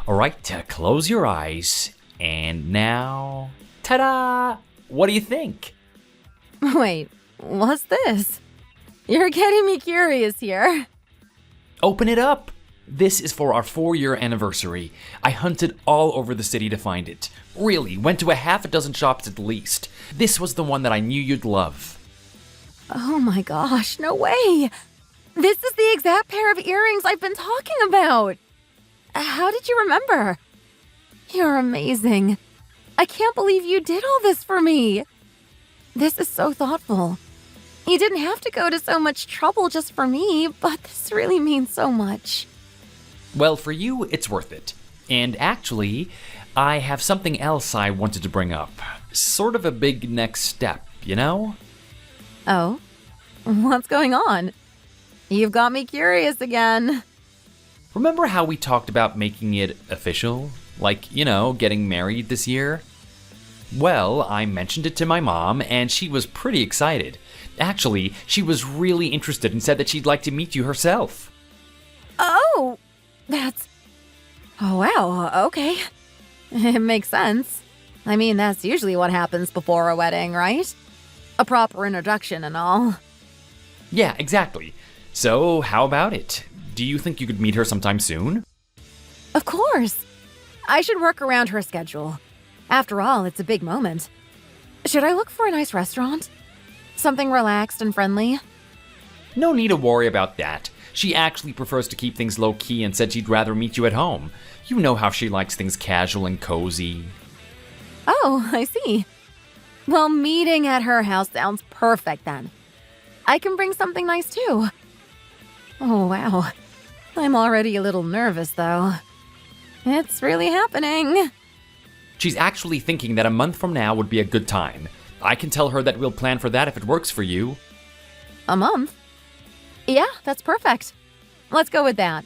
All right, close your eyes. And now, ta-da! What do you think? Wait, what's this? You're getting me curious here. Open it up. This is for our 4-year anniversary. I hunted all over the city to find it. Really, went to a half a dozen shops at least. This was the one that I knew you'd love. Oh my gosh, no way! This is the exact pair of earrings I've been talking about! How did you remember? You're amazing. I can't believe you did all this for me. This is so thoughtful. You didn't have to go to so much trouble just for me, but this really means so much. Well, for you, it's worth it. And actually, I have something else I wanted to bring up. Sort of a big next step, you know? Oh? What's going on? You've got me curious again. Remember how we talked about making it official? Like, getting married this year? Well, I mentioned it to my mom, and she was pretty excited. Actually, she was really interested and said that she'd like to meet you herself. Oh, oh wow, okay. It makes sense. I mean, that's usually what happens before a wedding, right? A proper introduction and all. Yeah, exactly. So, how about it? Do you think you could meet her sometime soon? Of course. I should work around her schedule. After all, it's a big moment. Should I look for a nice restaurant? Something relaxed and friendly? No need to worry about that. She actually prefers to keep things low-key and said she'd rather meet you at home. You know how she likes things casual and cozy. Oh, I see. Well, meeting at her house sounds perfect then. I can bring something nice too. Oh, wow. I'm already a little nervous though. It's really happening. She's actually thinking that a month from now would be a good time. I can tell her that we'll plan for that if it works for you. A month? Yeah, that's perfect. Let's go with that.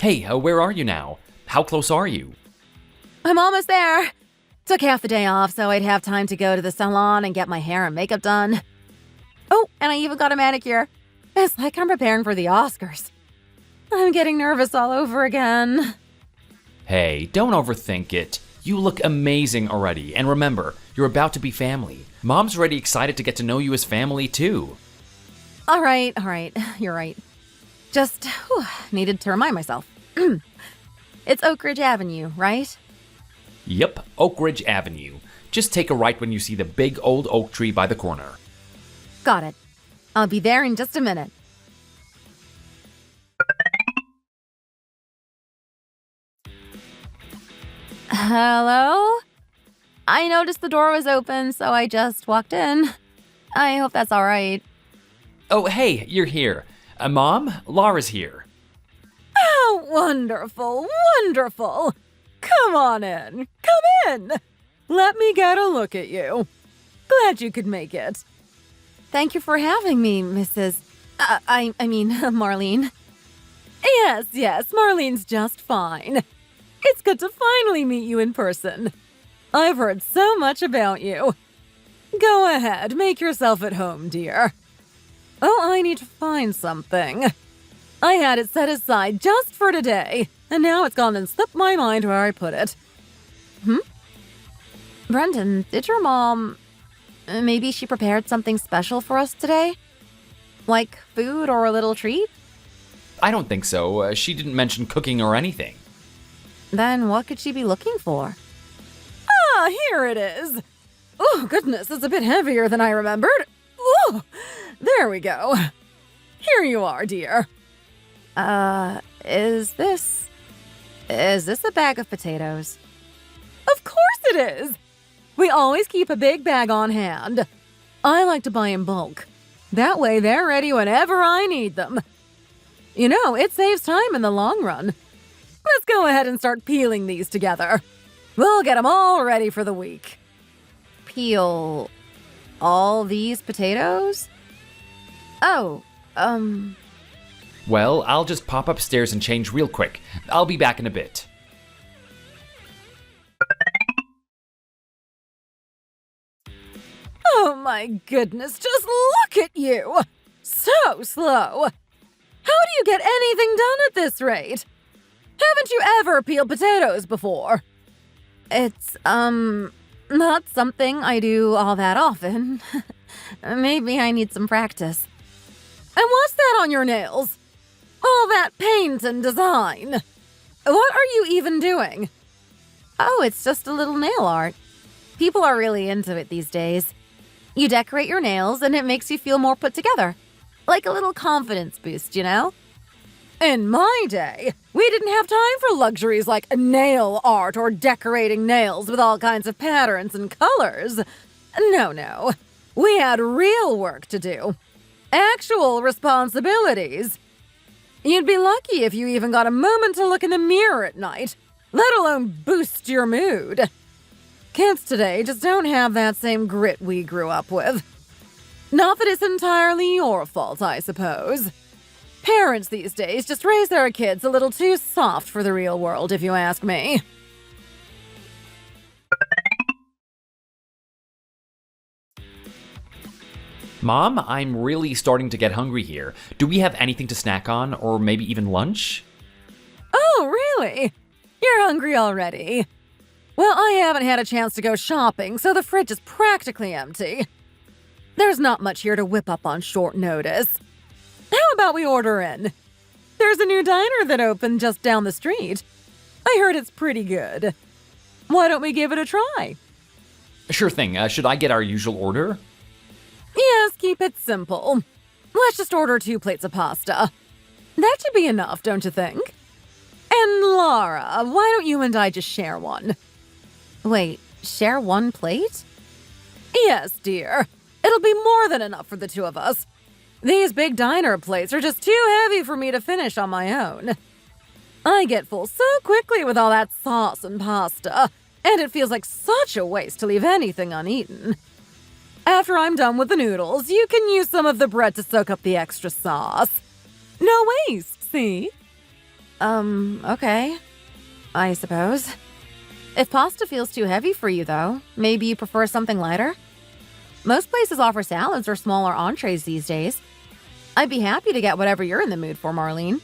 Hey, where are you now? How close are you? I'm almost there. Took half the day off so I'd have time to go to the salon and get my hair and makeup done. Oh, and I even got a manicure. It's like I'm preparing for the Oscars. I'm getting nervous all over again. Hey, don't overthink it. You look amazing already, and remember, you're about to be family. Mom's already excited to get to know you as family, too. All right, you're right. Just needed to remind myself. It's Oak Ridge Avenue, right? Yep, Oak Ridge Avenue. Just take a right when you see the big old oak tree by the corner. Got it. I'll be there in just a minute. Hello? I noticed the door was open, so I just walked in. I hope that's all right. Oh, hey, you're here. Mom, Laura's here. Oh, wonderful, wonderful. Come on in. Come in. Let me get a look at you. Glad you could make it. Thank you for having me, Mrs. I mean, Marlene. Yes, Marlene's just fine. It's good to finally meet you in person. I've heard so much about you. Go ahead, make yourself at home, dear. Oh, I need to find something. I had it set aside just for today, and now it's gone and slipped my mind where I put it. Brendan, did your mom... maybe she prepared something special for us today? Like food or a little treat? I don't think so. She didn't mention cooking or anything. Then what could she be looking for? Ah, here it is. Oh, goodness, it's a bit heavier than I remembered. Oh, there we go. Here you are, dear. Is this a bag of potatoes? Of course it is. We always keep a big bag on hand. I like to buy in bulk. That way they're ready whenever I need them. You know, it saves time in the long run. Let's go ahead and start peeling these together. We'll get them all ready for the week. Peel all these potatoes? Oh, Well, I'll just pop upstairs and change real quick. I'll be back in a bit. Oh my goodness, just look at you! So slow. How do you get anything done at this rate? Haven't you ever peeled potatoes before? It's, not something I do all that often. Maybe I need some practice. And what's that on your nails? All that paint and design. What are you even doing? Oh, it's just a little nail art. People are really into it these days. You decorate your nails and it makes you feel more put together. Like a little confidence boost, you know? In my day, we didn't have time for luxuries like nail art or decorating nails with all kinds of patterns and colors. No. We had real work to do. Actual responsibilities. You'd be lucky if you even got a moment to look in the mirror at night, let alone boost your mood. Kids today just don't have that same grit we grew up with. Not that it's entirely your fault, I suppose. Parents these days just raise their kids a little too soft for the real world, if you ask me. Mom, I'm really starting to get hungry here. Do we have anything to snack on, or maybe even lunch? Oh, really? You're hungry already? Well, I haven't had a chance to go shopping, so the fridge is practically empty. There's not much here to whip up on short notice. How about we order in? There's a new diner that opened just down the street. I heard it's pretty good. Why don't we give it a try? Sure thing. Should I get our usual order? Yes, keep it simple. Let's just order 2 plates of pasta. That should be enough, don't you think? And Laura, why don't you and I just share one? Wait, share 1 plate? Yes, dear. It'll be more than enough for the 2 of us. These big diner plates are just too heavy for me to finish on my own. I get full so quickly with all that sauce and pasta, and it feels like such a waste to leave anything uneaten. After I'm done with the noodles, you can use some of the bread to soak up the extra sauce. No waste, see? Okay. I suppose. If pasta feels too heavy for you, though, maybe you prefer something lighter? Most places offer salads or smaller entrees these days. I'd be happy to get whatever you're in the mood for, Marlene.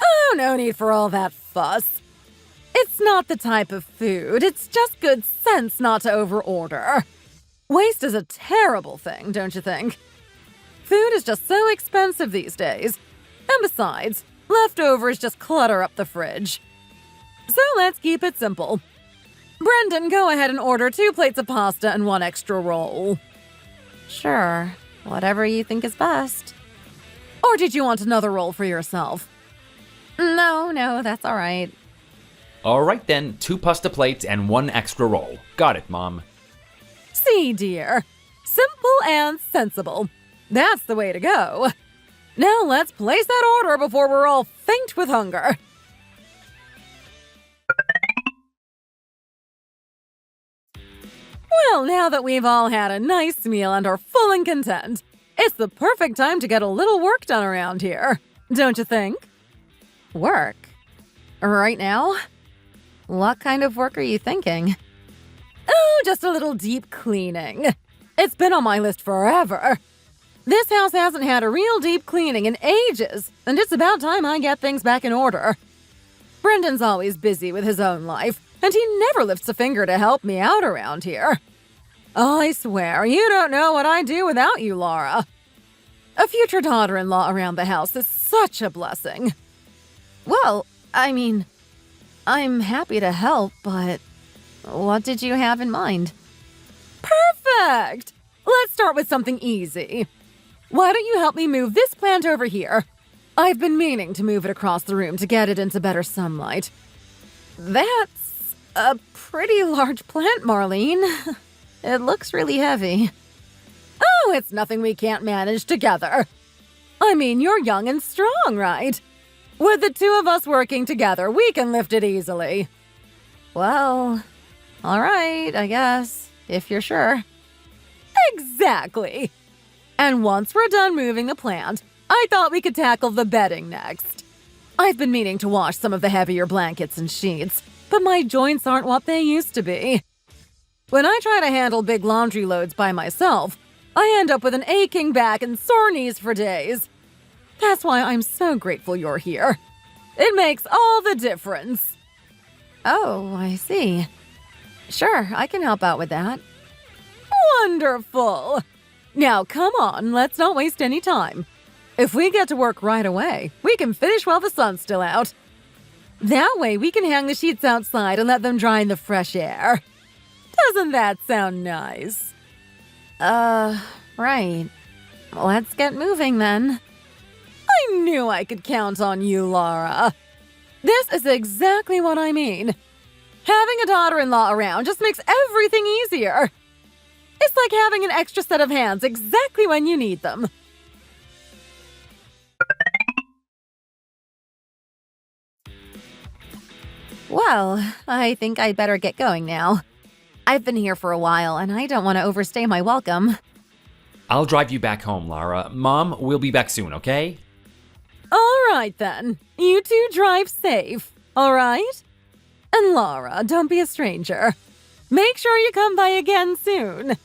Oh, no need for all that fuss. It's not the type of food. It's just good sense not to overorder. Waste is a terrible thing, don't you think? Food is just so expensive these days. And besides, leftovers just clutter up the fridge. So let's keep it simple. Brendan, go ahead and order 2 plates of pasta and 1 extra roll. Sure, whatever you think is best. Or did you want another roll for yourself? No, that's all right. All right then, 2 pasta plates and 1 extra roll. Got it, Mom. See, dear. Simple and sensible. That's the way to go. Now let's place that order before we're all faint with hunger. Well, now that we've all had a nice meal and are full and content, it's the perfect time to get a little work done around here. Don't you think? Work? Right now? What kind of work are you thinking? Oh, just a little deep cleaning. It's been on my list forever. This house hasn't had a real deep cleaning in ages, and it's about time I get things back in order. Brendan's always busy with his own life, and he never lifts a finger to help me out around here. I swear, you don't know what I'd do without you, Laura. A future daughter-in-law around the house is such a blessing. Well, I mean, I'm happy to help, but what did you have in mind? Perfect! Let's start with something easy. Why don't you help me move this plant over here? I've been meaning to move it across the room to get it into better sunlight. That's a pretty large plant, Marlene. It looks really heavy. Oh, it's nothing we can't manage together. I mean, you're young and strong, right? With the 2 of us working together, we can lift it easily. Well, all right, I guess, if you're sure. Exactly. And once we're done moving the plant, I thought we could tackle the bedding next. I've been meaning to wash some of the heavier blankets and sheets, but my joints aren't what they used to be. When I try to handle big laundry loads by myself, I end up with an aching back and sore knees for days. That's why I'm so grateful you're here. It makes all the difference. Oh, I see. Sure, I can help out with that. Wonderful! Now come on, let's not waste any time. If we get to work right away, we can finish while the sun's still out. That way we can hang the sheets outside and let them dry in the fresh air. Doesn't that sound nice? Right. Let's get moving then. I knew I could count on you, Laura. This is exactly what I mean. Having a daughter-in-law around just makes everything easier. It's like having an extra set of hands exactly when you need them. Well, I think I'd better get going now. I've been here for a while, and I don't want to overstay my welcome. I'll drive you back home, Lara. Mom, we'll be back soon, okay? All right, then. You two drive safe, all right? And Laura, don't be a stranger. Make sure you come by again soon.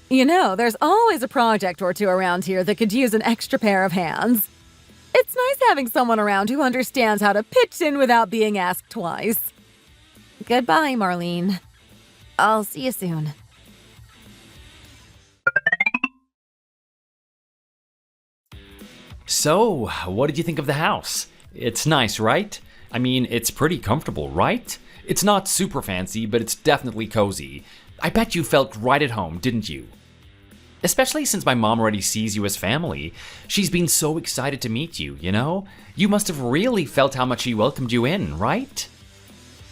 You know, there's always a project or two around here that could use an extra pair of hands. It's nice having someone around who understands how to pitch in without being asked twice. Goodbye, Marlene. I'll see you soon. So, what did you think of the house? It's nice, right? I mean, it's pretty comfortable, right? It's not super fancy, but it's definitely cozy. I bet you felt right at home, didn't you? Especially since my mom already sees you as family. She's been so excited to meet you, you know? You must have really felt how much she welcomed you in, right?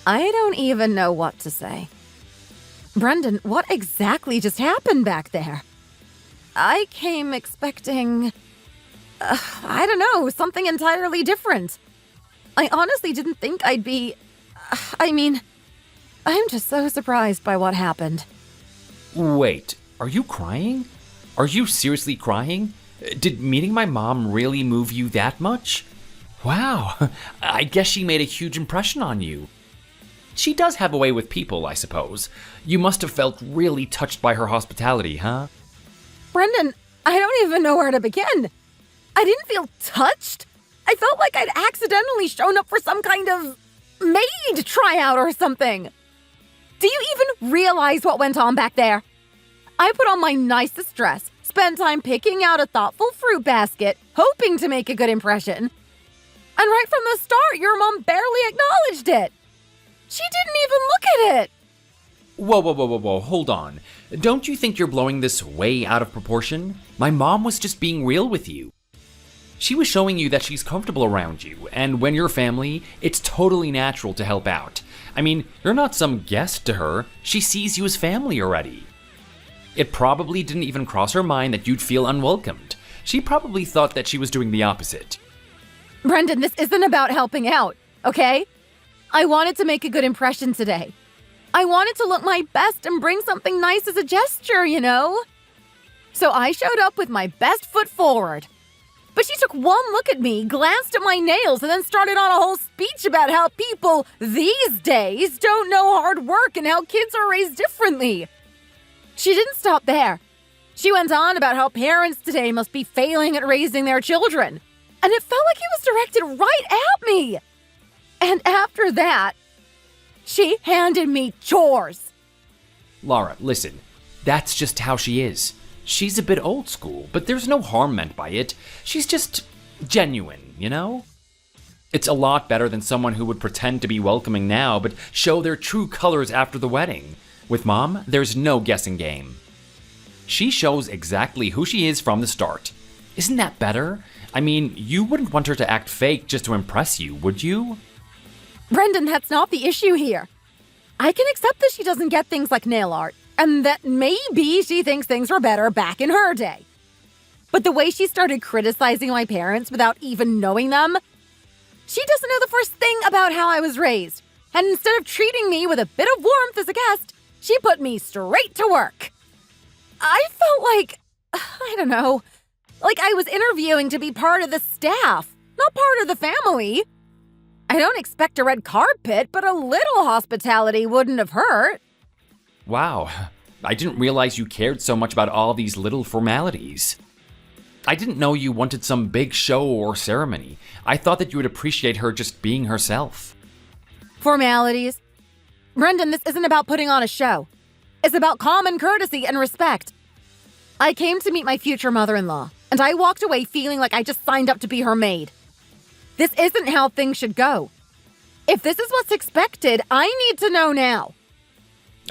I don't even know what to say. Brendan, what exactly just happened back there? I came expecting... I don't know, something entirely different. I honestly didn't think I'd be... I'm just so surprised by what happened. Wait, are you crying? Are you seriously crying? Did meeting my mom really move you that much? Wow, I guess she made a huge impression on you. She does have a way with people, I suppose. You must have felt really touched by her hospitality, huh? Brendan, I don't even know where to begin. I didn't feel touched. I felt like I'd accidentally shown up for some kind of maid tryout or something. Do you even realize what went on back there? I put on my nicest dress, spent time picking out a thoughtful fruit basket, hoping to make a good impression. And right from the start, your mom barely acknowledged it. She didn't even look at it. Whoa, hold on. Don't you think you're blowing this way out of proportion? My mom was just being real with you. She was showing you that she's comfortable around you, and when you're family, it's totally natural to help out. I mean, you're not some guest to her. She sees you as family already. It probably didn't even cross her mind that you'd feel unwelcomed. She probably thought that she was doing the opposite. Brendan, this isn't about helping out, okay? I wanted to make a good impression today. I wanted to look my best and bring something nice as a gesture, you know? So I showed up with my best foot forward. But she took one look at me, glanced at my nails, and then started on a whole speech about how people these days don't know hard work and how kids are raised differently. She didn't stop there. She went on about how parents today must be failing at raising their children. And it felt like it was directed right at me. And after that, she handed me chores. Laura, listen, that's just how she is. She's a bit old school, but there's no harm meant by it. She's just genuine, you know? It's a lot better than someone who would pretend to be welcoming now, but show their true colors after the wedding. With Mom, there's no guessing game. She shows exactly who she is from the start. Isn't that better? I mean, you wouldn't want her to act fake just to impress you, would you? Brendan, that's not the issue here. I can accept that she doesn't get things like nail art, and that maybe she thinks things were better back in her day. But the way she started criticizing my parents without even knowing them, she doesn't know the first thing about how I was raised. And instead of treating me with a bit of warmth as a guest, she put me straight to work. I felt like, I don't know, like I was interviewing to be part of the staff, not part of the family. I don't expect a red carpet, but a little hospitality wouldn't have hurt. Wow, I didn't realize you cared so much about all these little formalities. I didn't know you wanted some big show or ceremony. I thought that you would appreciate her just being herself. Formalities? Brendan, this isn't about putting on a show. It's about common courtesy and respect. I came to meet my future mother-in-law, and I walked away feeling like I just signed up to be her maid. This isn't how things should go. If this is what's expected, I need to know now.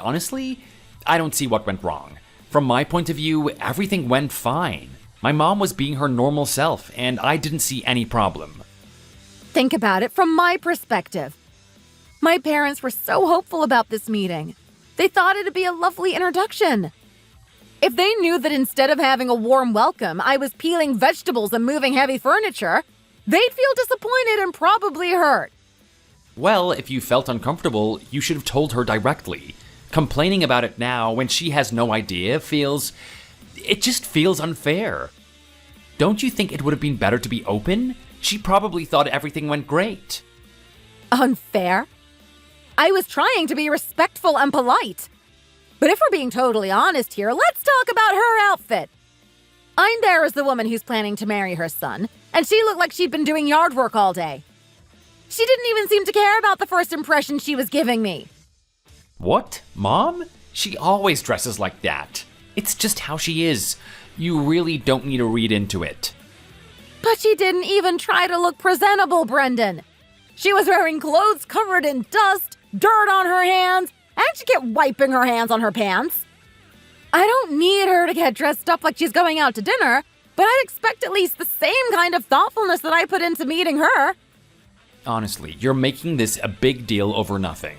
Honestly, I don't see what went wrong. From my point of view, everything went fine. My mom was being her normal self, and I didn't see any problem. Think about it from my perspective. My parents were so hopeful about this meeting. They thought it'd be a lovely introduction. If they knew that instead of having a warm welcome, I was peeling vegetables and moving heavy furniture, they'd feel disappointed and probably hurt. Well, if you felt uncomfortable, you should have told her directly. Complaining about it now when she has no idea it just feels unfair. Don't you think it would have been better to be open? She probably thought everything went great. Unfair? I was trying to be respectful and polite. But if we're being totally honest here, let's talk about her outfit. I'm there as the woman who's planning to marry her son, and she looked like she'd been doing yard work all day. She didn't even seem to care about the first impression she was giving me. What? Mom? She always dresses like that. It's just how she is. You really don't need to read into it. But she didn't even try to look presentable, Brendan. She was wearing clothes covered in dust, dirt on her hands, and she kept wiping her hands on her pants. I don't need her to get dressed up like she's going out to dinner, but I'd expect at least the same kind of thoughtfulness that I put into meeting her. Honestly, you're making this a big deal over nothing.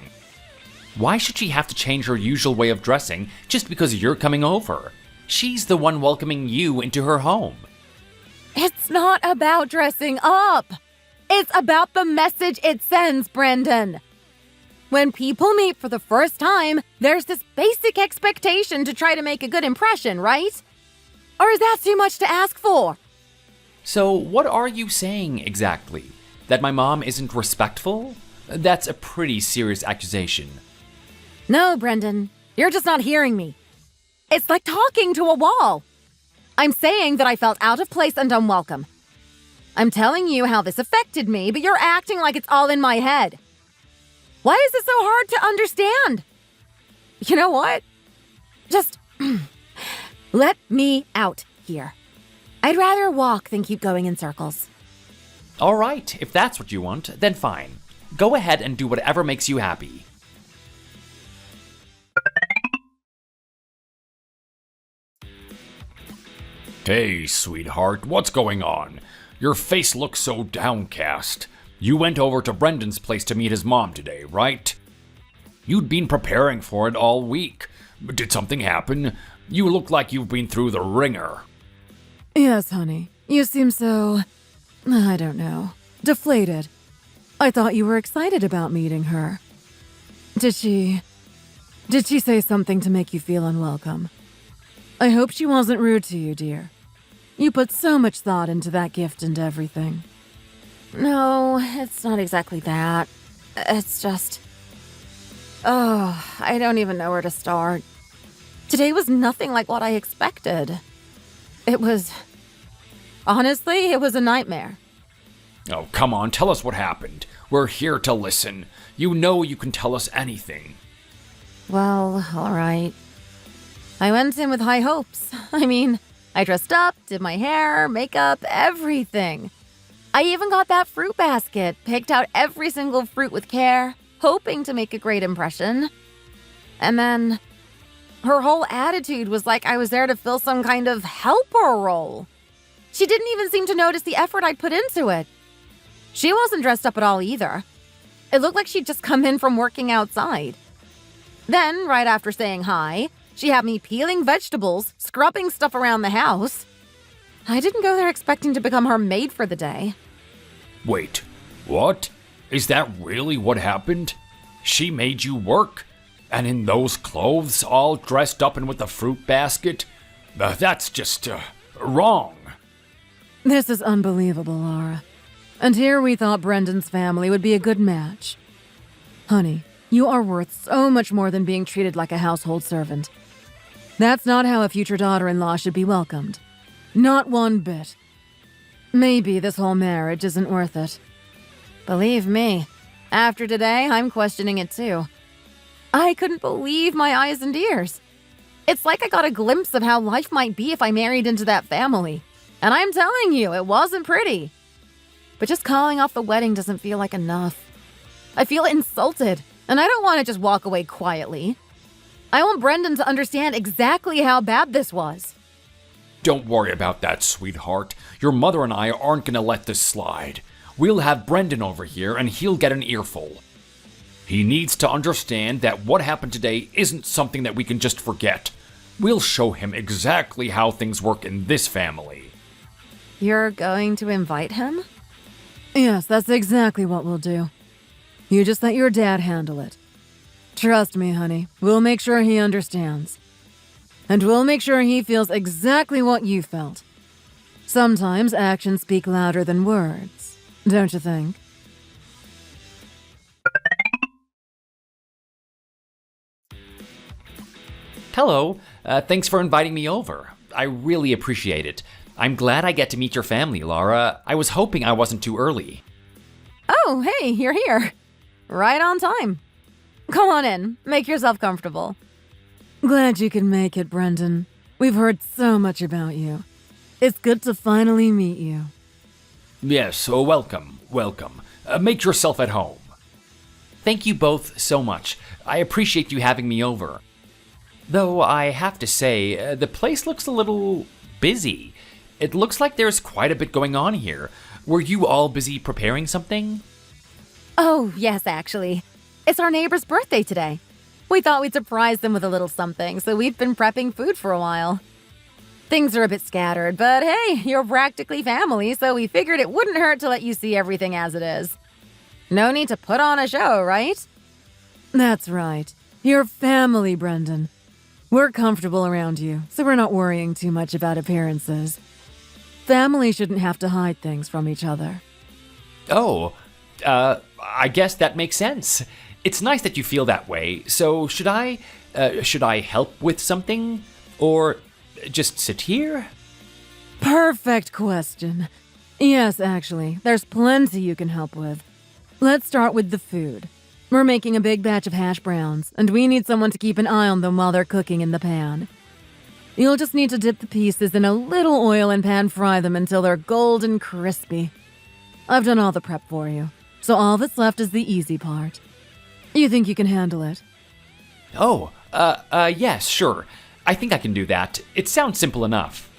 Why should she have to change her usual way of dressing just because you're coming over? She's the one welcoming you into her home. It's not about dressing up. It's about the message it sends, Brendan. When people meet for the first time, there's this basic expectation to try to make a good impression, right? Or is that too much to ask for? So what are you saying exactly? That my mom isn't respectful? That's a pretty serious accusation. No, Brendan. You're just not hearing me. It's like talking to a wall. I'm saying that I felt out of place and unwelcome. I'm telling you how this affected me, but you're acting like it's all in my head. Why is it so hard to understand? You know what? Just let me out here. I'd rather walk than keep going in circles. All right, if that's what you want, then fine. Go ahead and do whatever makes you happy. Hey, sweetheart, what's going on? Your face looks so downcast. You went over to Brendan's place to meet his mom today, right? You'd been preparing for it all week. Did something happen? You look like you've been through the ringer. Yes, honey. You seem so, I don't know, deflated. I thought you were excited about meeting her. Did she say something to make you feel unwelcome? I hope she wasn't rude to you, dear. You put so much thought into that gift and everything. No, it's not exactly that. It's just... I don't even know where to start. Today was nothing like what I expected. Honestly, it was a nightmare. Oh, come on, tell us what happened. We're here to listen. You know you can tell us anything. Well, all right. I went in with high hopes. I dressed up, did my hair, makeup, everything. I even got that fruit basket, picked out every single fruit with care, hoping to make a great impression. And then, her whole attitude was like I was there to fill some kind of helper role. She didn't even seem to notice the effort I'd put into it. She wasn't dressed up at all either. It looked like she'd just come in from working outside. Then, right after saying hi, she had me peeling vegetables, scrubbing stuff around the house. I didn't go there expecting to become her maid for the day. Wait, what? Is that really what happened? She made you work? And in those clothes, all dressed up and with a fruit basket? That's just, wrong. This is unbelievable, Laura. And here we thought Brendan's family would be a good match. Honey, you are worth so much more than being treated like a household servant. That's not how a future daughter-in-law should be welcomed. Not one bit. Maybe this whole marriage isn't worth it. Believe me, after today, I'm questioning it too. I couldn't believe my eyes and ears. It's like I got a glimpse of how life might be if I married into that family. And I'm telling you, it wasn't pretty. But just calling off the wedding doesn't feel like enough. I feel insulted, and I don't want to just walk away quietly. I want Brendan to understand exactly how bad this was. Don't worry about that, sweetheart. Your mother and I aren't gonna let this slide. We'll have Brendan over here, and he'll get an earful. He needs to understand that what happened today isn't something that we can just forget. We'll show him exactly how things work in this family. You're going to invite him? Yes, that's exactly what we'll do. You just let your dad handle it. Trust me, honey. We'll make sure he understands. And we'll make sure he feels exactly what you felt. Sometimes actions speak louder than words, don't you think? Hello, thanks for inviting me over. I really appreciate it. I'm glad I get to meet your family, Laura. I was hoping I wasn't too early. Oh, hey, you're here. Right on time. Come on in. Make yourself comfortable. Glad you can make it, Brendan. We've heard so much about you. It's good to finally meet you. Yes, welcome. Make yourself at home. Thank you both so much. I appreciate you having me over. Though I have to say, the place looks a little busy. It looks like there's quite a bit going on here. Were you all busy preparing something? Oh, yes, actually. It's our neighbor's birthday today. We thought we'd surprise them with a little something, so we've been prepping food for a while. Things are a bit scattered, but hey, you're practically family, so we figured it wouldn't hurt to let you see everything as it is. No need to put on a show, right? That's right. You're family, Brendan. We're comfortable around you, so we're not worrying too much about appearances. Family shouldn't have to hide things from each other. Oh, I guess that makes sense. It's nice that you feel that way. So should I help with something? Or just sit here? Perfect question. Yes, actually, there's plenty you can help with. Let's start with the food. We're making a big batch of hash browns, and we need someone to keep an eye on them while they're cooking in the pan. You'll just need to dip the pieces in a little oil and pan fry them until they're golden crispy. I've done all the prep for you, so all that's left is the easy part. You think you can handle it? Oh, yes, sure. I think I can do that. It sounds simple enough.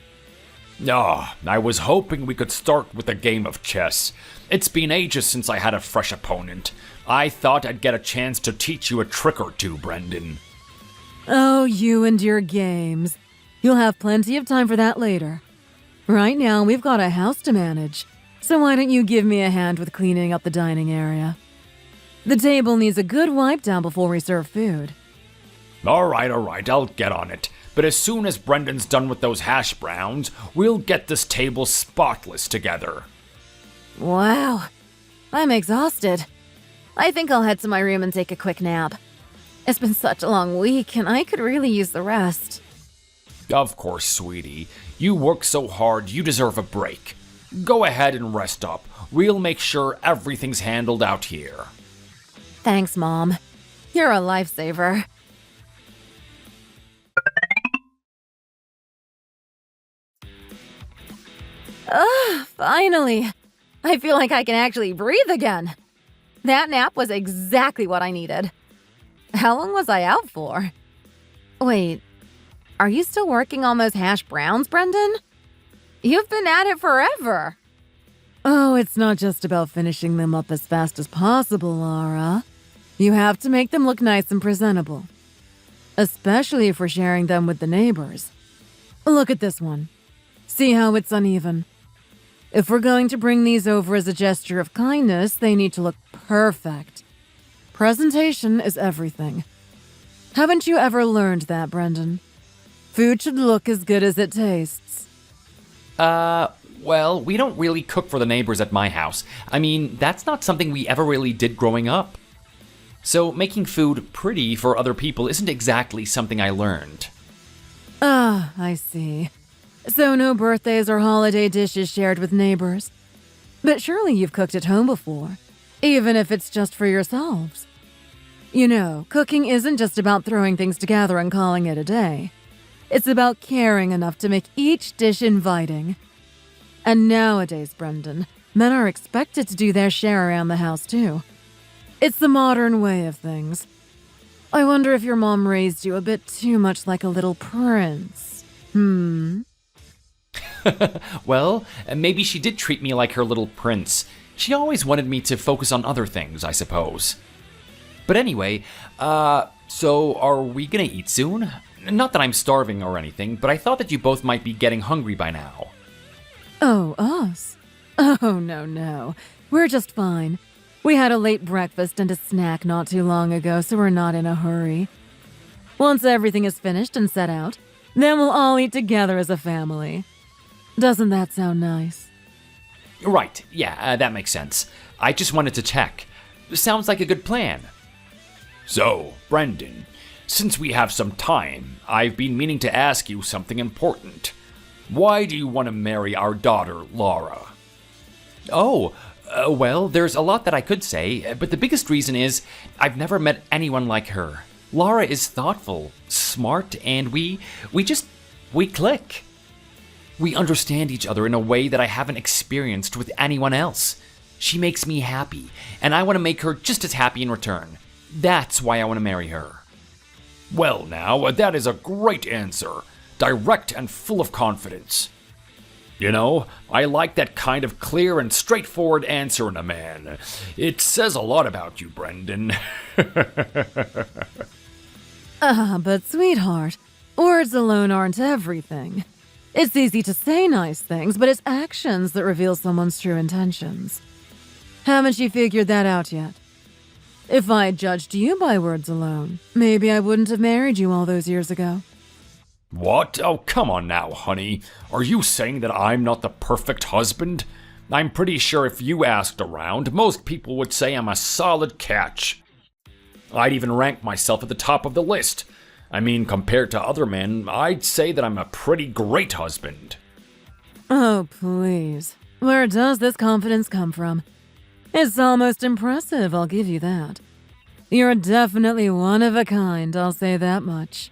I was hoping we could start with a game of chess. It's been ages since I had a fresh opponent. I thought I'd get a chance to teach you a trick or two, Brendan. Oh, you and your games. You'll have plenty of time for that later. Right now, we've got a house to manage, so why don't you give me a hand with cleaning up the dining area? The table needs a good wipe down before we serve food. All right, I'll get on it. But as soon as Brendan's done with those hash browns, we'll get this table spotless together. Wow, I'm exhausted. I think I'll head to my room and take a quick nap. It's been such a long week, and I could really use the rest. Of course, sweetie. You work so hard, you deserve a break. Go ahead and rest up. We'll make sure everything's handled out here. Thanks, Mom. You're a lifesaver. Finally. I feel like I can actually breathe again. That nap was exactly what I needed. How long was I out for? Wait, are you still working on those hash browns, Brendan? You've been at it forever. Oh, it's not just about finishing them up as fast as possible, Laura. You have to make them look nice and presentable. Especially if we're sharing them with the neighbors. Look at this one. See how it's uneven? If we're going to bring these over as a gesture of kindness, they need to look perfect. Presentation is everything. Haven't you ever learned that, Brendan? Food should look as good as it tastes. Well, we don't really cook for the neighbors at my house. I mean, that's not something we ever really did growing up. So making food pretty for other people isn't exactly something I learned. Ah, I see. So no birthdays or holiday dishes shared with neighbors. But surely you've cooked at home before, even if it's just for yourselves. You know, cooking isn't just about throwing things together and calling it a day. It's about caring enough to make each dish inviting. And nowadays, Brendan, men are expected to do their share around the house too. It's the modern way of things. I wonder if your mom raised you a bit too much like a little prince. Well, maybe she did treat me like her little prince. She always wanted me to focus on other things, I suppose. But anyway, so are we gonna eat soon? Not that I'm starving or anything, but I thought that you both might be getting hungry by now. Oh, us? Oh, no. We're just fine. We had a late breakfast and a snack not too long ago, so we're not in a hurry. Once everything is finished and set out, then we'll all eat together as a family. Doesn't that sound nice? Right, yeah, that makes sense. I just wanted to check. Sounds like a good plan. So, Brendan, since we have some time, I've been meaning to ask you something important. Why do you want to marry our daughter, Laura? Oh, well, there's a lot that I could say, but the biggest reason is I've never met anyone like her. Laura is thoughtful, smart, and we click. We understand each other in a way that I haven't experienced with anyone else. She makes me happy, and I want to make her just as happy in return. That's why I want to marry her. Well now, that is a great answer. Direct and full of confidence. You know, I like that kind of clear and straightforward answer in a man. It says a lot about you, Brendan. But sweetheart, words alone aren't everything. It's easy to say nice things, but it's actions that reveal someone's true intentions. Haven't you figured that out yet? If I judged you by words alone, maybe I wouldn't have married you all those years ago. What? Oh, come on now, honey. Are you saying that I'm not the perfect husband? I'm pretty sure if you asked around, most people would say I'm a solid catch. I'd even rank myself at the top of the list. I mean, compared to other men, I'd say that I'm a pretty great husband. Oh, please. Where does this confidence come from? It's almost impressive, I'll give you that. You're definitely one of a kind, I'll say that much.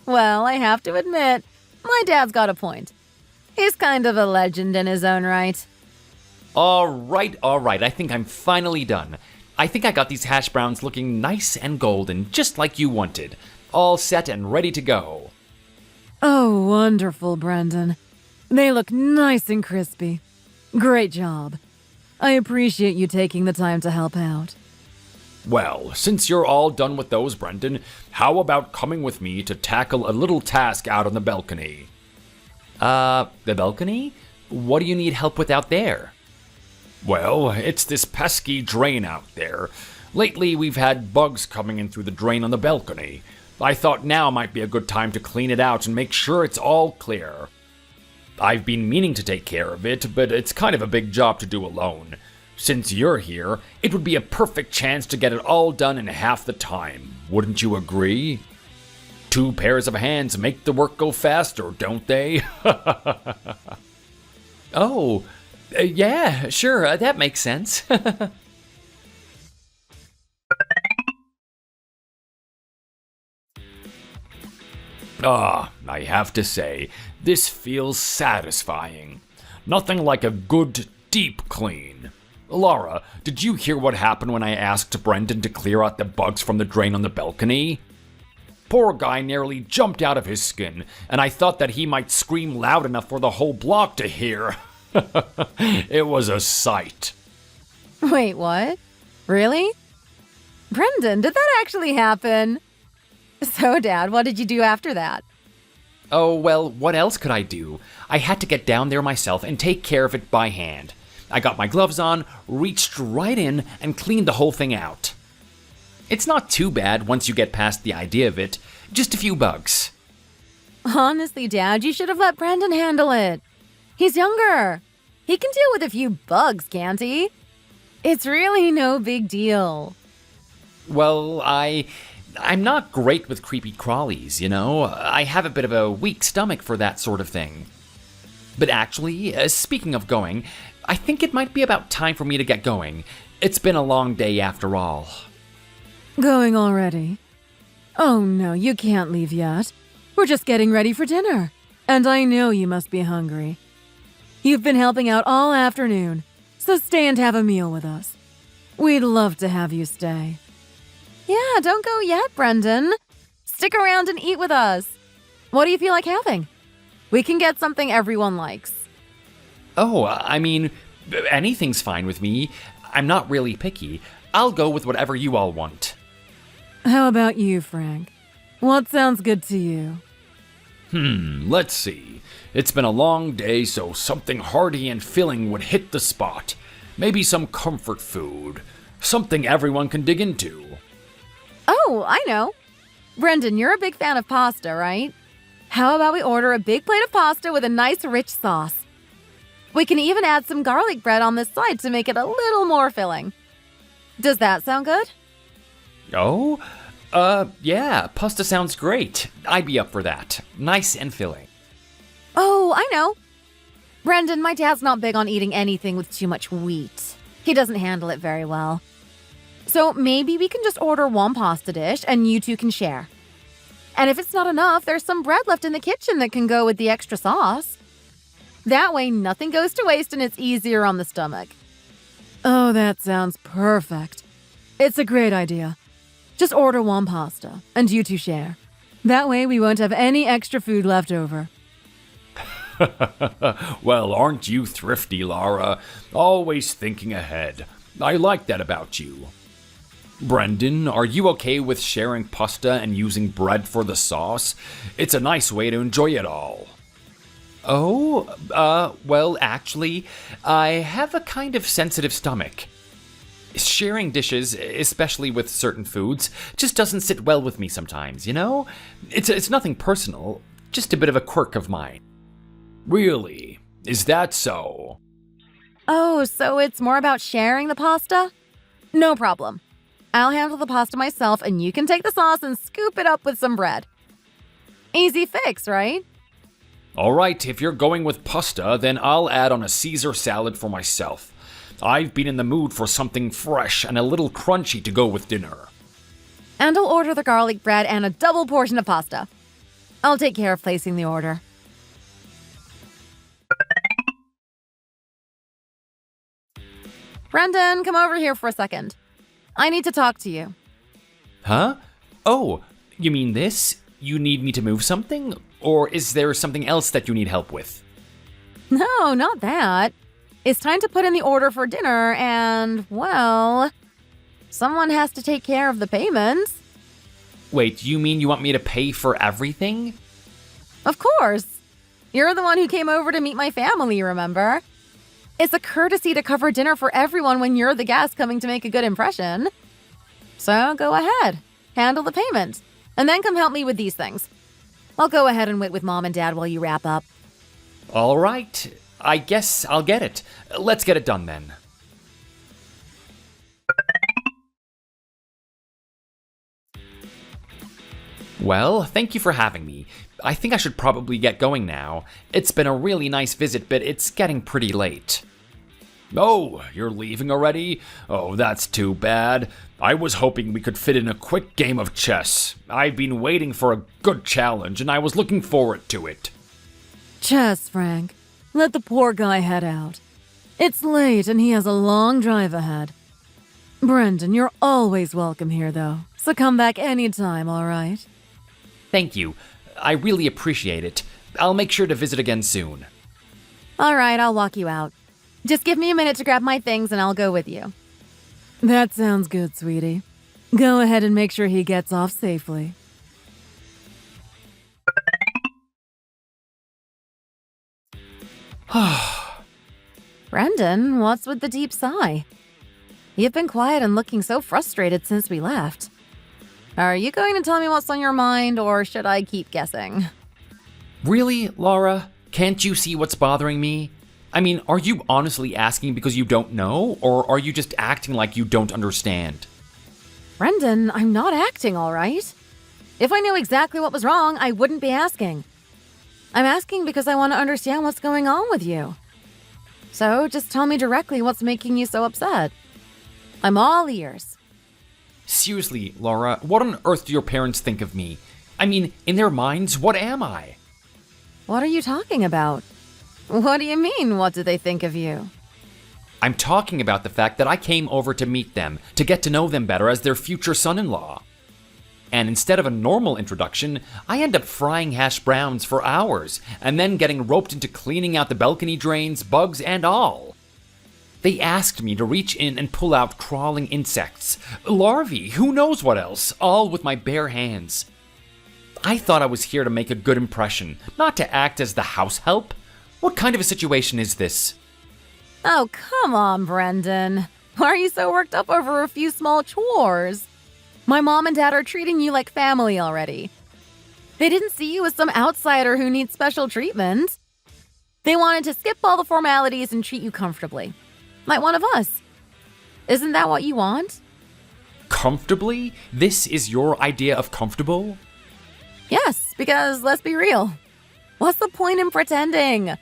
Well, I have to admit, my dad's got a point. He's kind of a legend in his own right. All right, I think I'm finally done. I think I got these hash browns looking nice and golden, just like you wanted. All set and ready to go. Oh, wonderful, Brendan. They look nice and crispy. Great job. I appreciate you taking the time to help out. Well, since you're all done with those, Brendan, how about coming with me to tackle a little task out on the balcony? The balcony? What do you need help with out there? Well, it's this pesky drain out there. Lately, we've had bugs coming in through the drain on the balcony. I thought now might be a good time to clean it out and make sure it's all clear. I've been meaning to take care of it, but it's kind of a big job to do alone. Since you're here, it would be a perfect chance to get it all done in half the time. Wouldn't you agree? 2 pairs of hands make the work go faster, don't they? Oh, yeah, sure, that makes sense. I have to say, this feels satisfying. Nothing like a good, deep clean. Laura, did you hear what happened when I asked Brendan to clear out the bugs from the drain on the balcony? Poor guy nearly jumped out of his skin, and I thought that he might scream loud enough for the whole block to hear. It was a sight. Wait, what? Really? Brendan, did that actually happen? So, Dad, what did you do after that? Oh, well, what else could I do? I had to get down there myself and take care of it by hand. I got my gloves on, reached right in, and cleaned the whole thing out. It's not too bad once you get past the idea of it. Just a few bugs. Honestly, Dad, you should have let Brendan handle it. He's younger. He can deal with a few bugs, can't he? It's really no big deal. Well, I'm not great with creepy crawlies, you know? I have a bit of a weak stomach for that sort of thing. But actually, speaking of going, I think it might be about time for me to get going. It's been a long day after all. Going already? Oh no, you can't leave yet. We're just getting ready for dinner. And I know you must be hungry. You've been helping out all afternoon, so stay and have a meal with us. We'd love to have you stay. Yeah, don't go yet, Brendan. Stick around and eat with us. What do you feel like having? We can get something everyone likes. Oh, I mean, anything's fine with me. I'm not really picky. I'll go with whatever you all want. How about you, Frank? What sounds good to you? Let's see. It's been a long day, so something hearty and filling would hit the spot. Maybe some comfort food. Something everyone can dig into. Oh, I know. Brendan, you're a big fan of pasta, right? How about we order a big plate of pasta with a nice rich sauce? We can even add some garlic bread on this side to make it a little more filling. Does that sound good? Oh? Yeah, pasta sounds great. I'd be up for that. Nice and filling. Oh, I know. Brendan, my dad's not big on eating anything with too much wheat. He doesn't handle it very well. So maybe we can just order one pasta dish and you two can share. And if it's not enough, there's some bread left in the kitchen that can go with the extra sauce. That way, nothing goes to waste and it's easier on the stomach. Oh, that sounds perfect. It's a great idea. Just order one pasta, and you two share. That way, we won't have any extra food left over. Well, aren't you thrifty, Lara? Always thinking ahead. I like that about you. Brendan, are you okay with sharing pasta and using bread for the sauce? It's a nice way to enjoy it all. Oh, well, actually, I have a kind of sensitive stomach. Sharing dishes, especially with certain foods, just doesn't sit well with me sometimes, you know? It's nothing personal, just a bit of a quirk of mine. Really? Is that so? Oh, so it's more about sharing the pasta? No problem. I'll handle the pasta myself and you can take the sauce and scoop it up with some bread. Easy fix, right? All right, if you're going with pasta, then I'll add on a Caesar salad for myself. I've been in the mood for something fresh and a little crunchy to go with dinner. And I'll order the garlic bread and a double portion of pasta. I'll take care of placing the order. Brendan, come over here for a second. I need to talk to you. Huh? Oh, you mean this? You need me to move something? Or is there something else that you need help with? No, not that. It's time to put in the order for dinner and, well, someone has to take care of the payments. Wait, you mean you want me to pay for everything? Of course. You're the one who came over to meet my family, remember? It's a courtesy to cover dinner for everyone when you're the guest coming to make a good impression. So go ahead, handle the payment, and then come help me with these things. I'll go ahead and wait with Mom and Dad while you wrap up. All right, I guess I'll get it. Let's get it done then. Well, thank you for having me. I think I should probably get going now. It's been a really nice visit, but it's getting pretty late. Oh, you're leaving already? Oh, that's too bad. I was hoping we could fit in a quick game of chess. I've been waiting for a good challenge, and I was looking forward to it. Chess, Frank. Let the poor guy head out. It's late and he has a long drive ahead. Brendan, you're always welcome here, though, so come back anytime, all right? Thank you. I really appreciate it. I'll make sure to visit again soon. All right, I'll walk you out. Just give me a minute to grab my things and I'll go with you. That sounds good, sweetie. Go ahead and make sure he gets off safely. Brendan, what's with the deep sigh? You've been quiet and looking so frustrated since we left. Are you going to tell me what's on your mind, or should I keep guessing? Really, Laura? Can't you see what's bothering me? I mean, are you honestly asking because you don't know, or are you just acting like you don't understand? Brendan, I'm not acting, all right? If I knew exactly what was wrong, I wouldn't be asking. I'm asking because I want to understand what's going on with you. So just tell me directly what's making you so upset. I'm all ears. Seriously, Laura, what on earth do your parents think of me? I mean, in their minds, what am I? What are you talking about? What do you mean, what do they think of you? I'm talking about the fact that I came over to meet them, to get to know them better as their future son-in-law. And instead of a normal introduction, I end up frying hash browns for hours, and then getting roped into cleaning out the balcony drains, bugs and all. They asked me to reach in and pull out crawling insects, larvae, who knows what else, all with my bare hands. I thought I was here to make a good impression, not to act as the house help. What kind of a situation is this? Oh, come on, Brendan. Why are you so worked up over a few small chores? My mom and dad are treating you like family already. They didn't see you as some outsider who needs special treatment. They wanted to skip all the formalities and treat you comfortably. Like one of us. Isn't that what you want? Comfortably? This is your idea of comfortable? Yes, because let's be real. What's the point in pretending?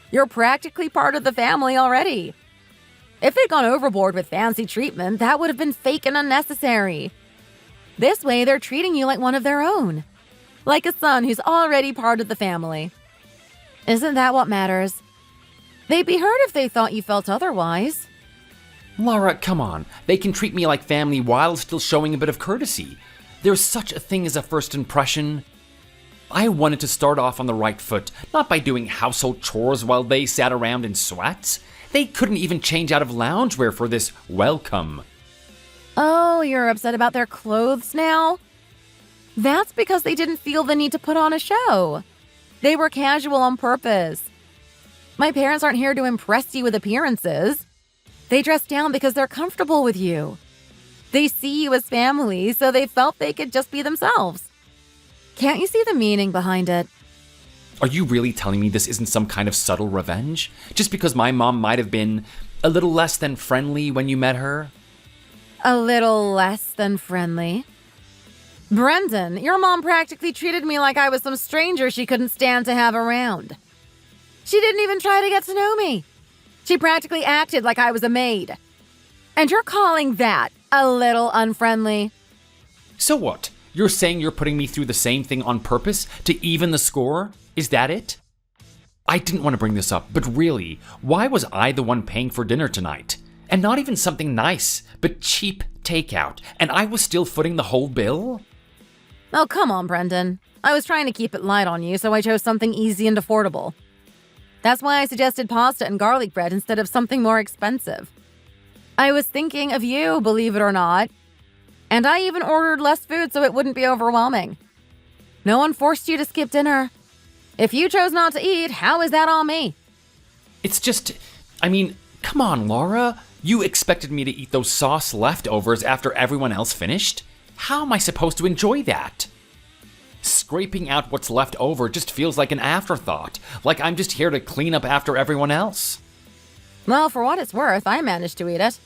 You're practically part of the family already. If they'd gone overboard with fancy treatment, that would have been fake and unnecessary. This way, they're treating you like one of their own. Like a son who's already part of the family. Isn't that what matters? They'd be hurt if they thought you felt otherwise. Laura, come on. They can treat me like family while still showing a bit of courtesy. There's such a thing as a first impression. I wanted to start off on the right foot, not by doing household chores while they sat around in sweats. They couldn't even change out of loungewear for this welcome. Oh, you're upset about their clothes now? That's because they didn't feel the need to put on a show. They were casual on purpose. My parents aren't here to impress you with appearances. They dress down because they're comfortable with you. They see you as family, so they felt they could just be themselves. Can't you see the meaning behind it? Are you really telling me this isn't some kind of subtle revenge? Just because my mom might have been a little less than friendly when you met her? A little less than friendly. Brendan, your mom practically treated me like I was some stranger she couldn't stand to have around. She didn't even try to get to know me. She practically acted like I was a maid. And you're calling that a little unfriendly? So what? You're saying you're putting me through the same thing on purpose to even the score? Is that it? I didn't want to bring this up, but really, why was I the one paying for dinner tonight? And not even something nice, but cheap takeout, and I was still footing the whole bill? Oh, come on, Brendan. I was trying to keep it light on you, so I chose something easy and affordable. That's why I suggested pasta and garlic bread instead of something more expensive. I was thinking of you, believe it or not. And I even ordered less food so it wouldn't be overwhelming. No one forced you to skip dinner. If you chose not to eat, how is that on me? It's just, come on, Laura. You expected me to eat those sauce leftovers after everyone else finished? How am I supposed to enjoy that? Scraping out what's left over just feels like an afterthought, like I'm just here to clean up after everyone else. Well, for what it's worth, I managed to eat it.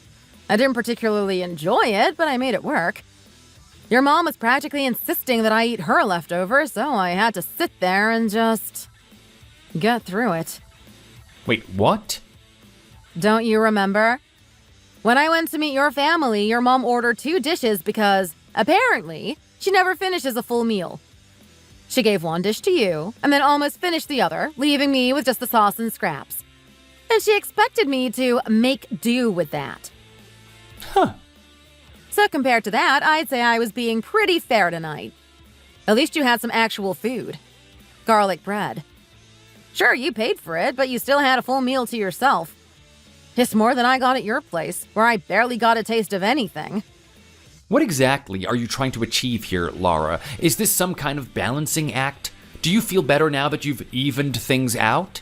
I didn't particularly enjoy it, but I made it work. Your mom was practically insisting that I eat her leftovers, so I had to sit there and just get through it. Wait, what? Don't you remember? When I went to meet your family, your mom ordered 2 dishes because, apparently, she never finishes a full meal. She gave 1 dish to you, and then almost finished the other, leaving me with just the sauce and scraps. And she expected me to make do with that. Huh. So compared to that, I'd say I was being pretty fair tonight. At least you had some actual food. Garlic bread. Sure, you paid for it, but you still had a full meal to yourself. It's more than I got at your place, where I barely got a taste of anything. What exactly are you trying to achieve here, Laura? Is this some kind of balancing act? Do you feel better now that you've evened things out?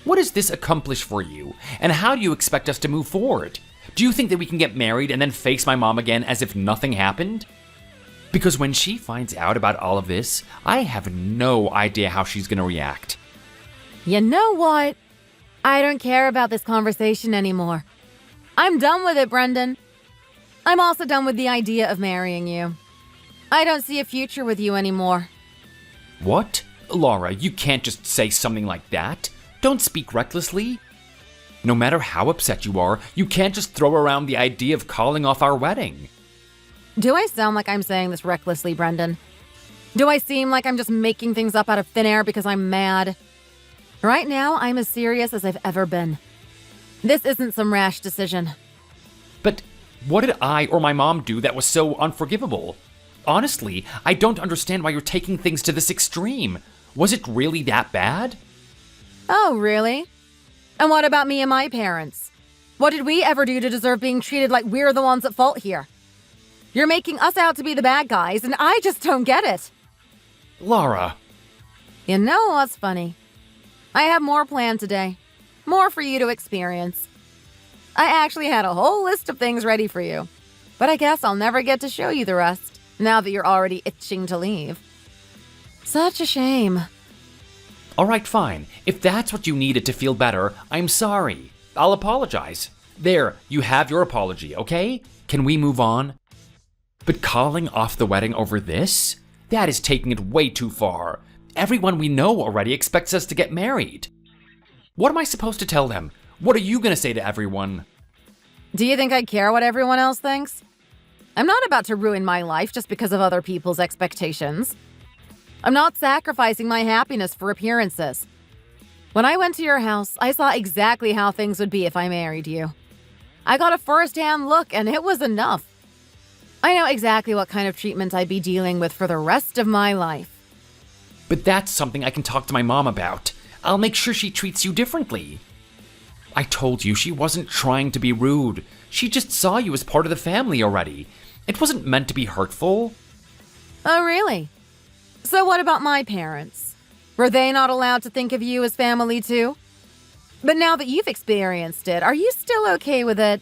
What does this accomplish for you, and how do you expect us to move forward? Do you think that we can get married and then face my mom again as if nothing happened? Because when she finds out about all of this, I have no idea how she's gonna react. You know what? I don't care about this conversation anymore. I'm done with it, Brendan. I'm also done with the idea of marrying you. I don't see a future with you anymore. What? Laura, you can't just say something like that. Don't speak recklessly. No matter how upset you are, you can't just throw around the idea of calling off our wedding. Do I sound like I'm saying this recklessly, Brendan? Do I seem like I'm just making things up out of thin air because I'm mad? Right now, I'm as serious as I've ever been. This isn't some rash decision. But what did I or my mom do that was so unforgivable? Honestly, I don't understand why you're taking things to this extreme. Was it really that bad? Oh, really? And what about me and my parents? What did we ever do to deserve being treated like we're the ones at fault here? You're making us out to be the bad guys, and I just don't get it. Laura. You know what's funny? I have more planned today. More for you to experience. I actually had a whole list of things ready for you. But I guess I'll never get to show you the rest, now that you're already itching to leave. Such a shame. All right, fine. If that's what you needed to feel better, I'm sorry. I'll apologize. There, you have your apology, okay? Can we move on? But calling off the wedding over this? That is taking it way too far. Everyone we know already expects us to get married. What am I supposed to tell them? What are you going to say to everyone? Do you think I care what everyone else thinks? I'm not about to ruin my life just because of other people's expectations. I'm not sacrificing my happiness for appearances. When I went to your house, I saw exactly how things would be if I married you. I got a first-hand look, and it was enough. I know exactly what kind of treatment I'd be dealing with for the rest of my life. But that's something I can talk to my mom about. I'll make sure she treats you differently. I told you she wasn't trying to be rude. She just saw you as part of the family already. It wasn't meant to be hurtful. Oh, really? So what about my parents? Were they not allowed to think of you as family too? But now that you've experienced it, are you still okay with it?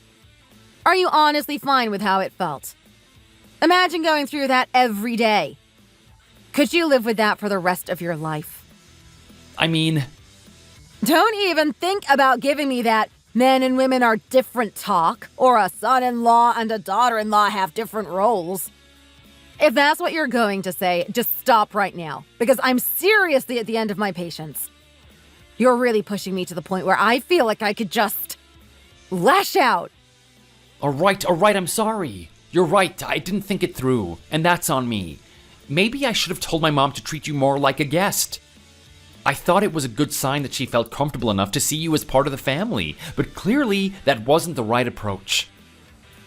Are you honestly fine with how it felt? Imagine going through that every day. Could you live with that for the rest of your life? I mean... Don't even think about giving me that men and women are different talk, or a son-in-law and a daughter-in-law have different roles. If that's what you're going to say, just stop right now, because I'm seriously at the end of my patience. You're really pushing me to the point where I feel like I could just lash out. All right, I'm sorry. You're right, I didn't think it through, and that's on me. Maybe I should have told my mom to treat you more like a guest. I thought it was a good sign that she felt comfortable enough to see you as part of the family, but clearly that wasn't the right approach.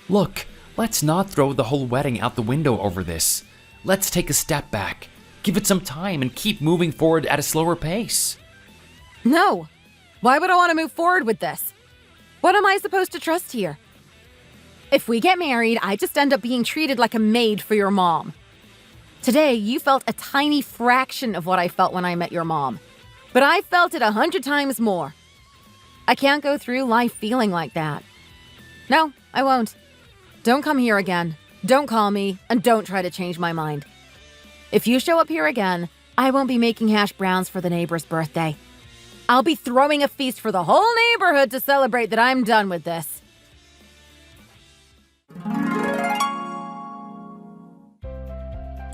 Look, let's not throw the whole wedding out the window over this. Let's take a step back, give it some time, and keep moving forward at a slower pace. No. Why would I want to move forward with this? What am I supposed to trust here? If we get married, I just end up being treated like a maid for your mom. Today, you felt a tiny fraction of what I felt when I met your mom. But I felt it 100 times more. I can't go through life feeling like that. No, I won't. Don't come here again. Don't call me, and don't try to change my mind. If you show up here again, I won't be making hash browns for the neighbor's birthday. I'll be throwing a feast for the whole neighborhood to celebrate that I'm done with this.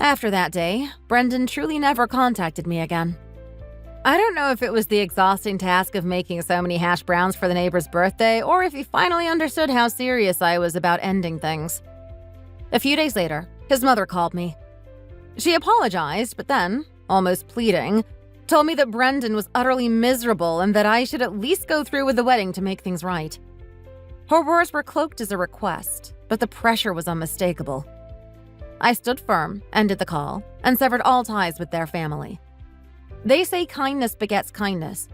After that day, Brendan truly never contacted me again. I don't know if it was the exhausting task of making so many hash browns for the neighbor's birthday, or if he finally understood how serious I was about ending things. A few days later, his mother called me. She apologized, but then, almost pleading, told me that Brendan was utterly miserable and that I should at least go through with the wedding to make things right. Her words were cloaked as a request, but the pressure was unmistakable. I stood firm, ended the call, and severed all ties with their family. They say kindness begets kindness,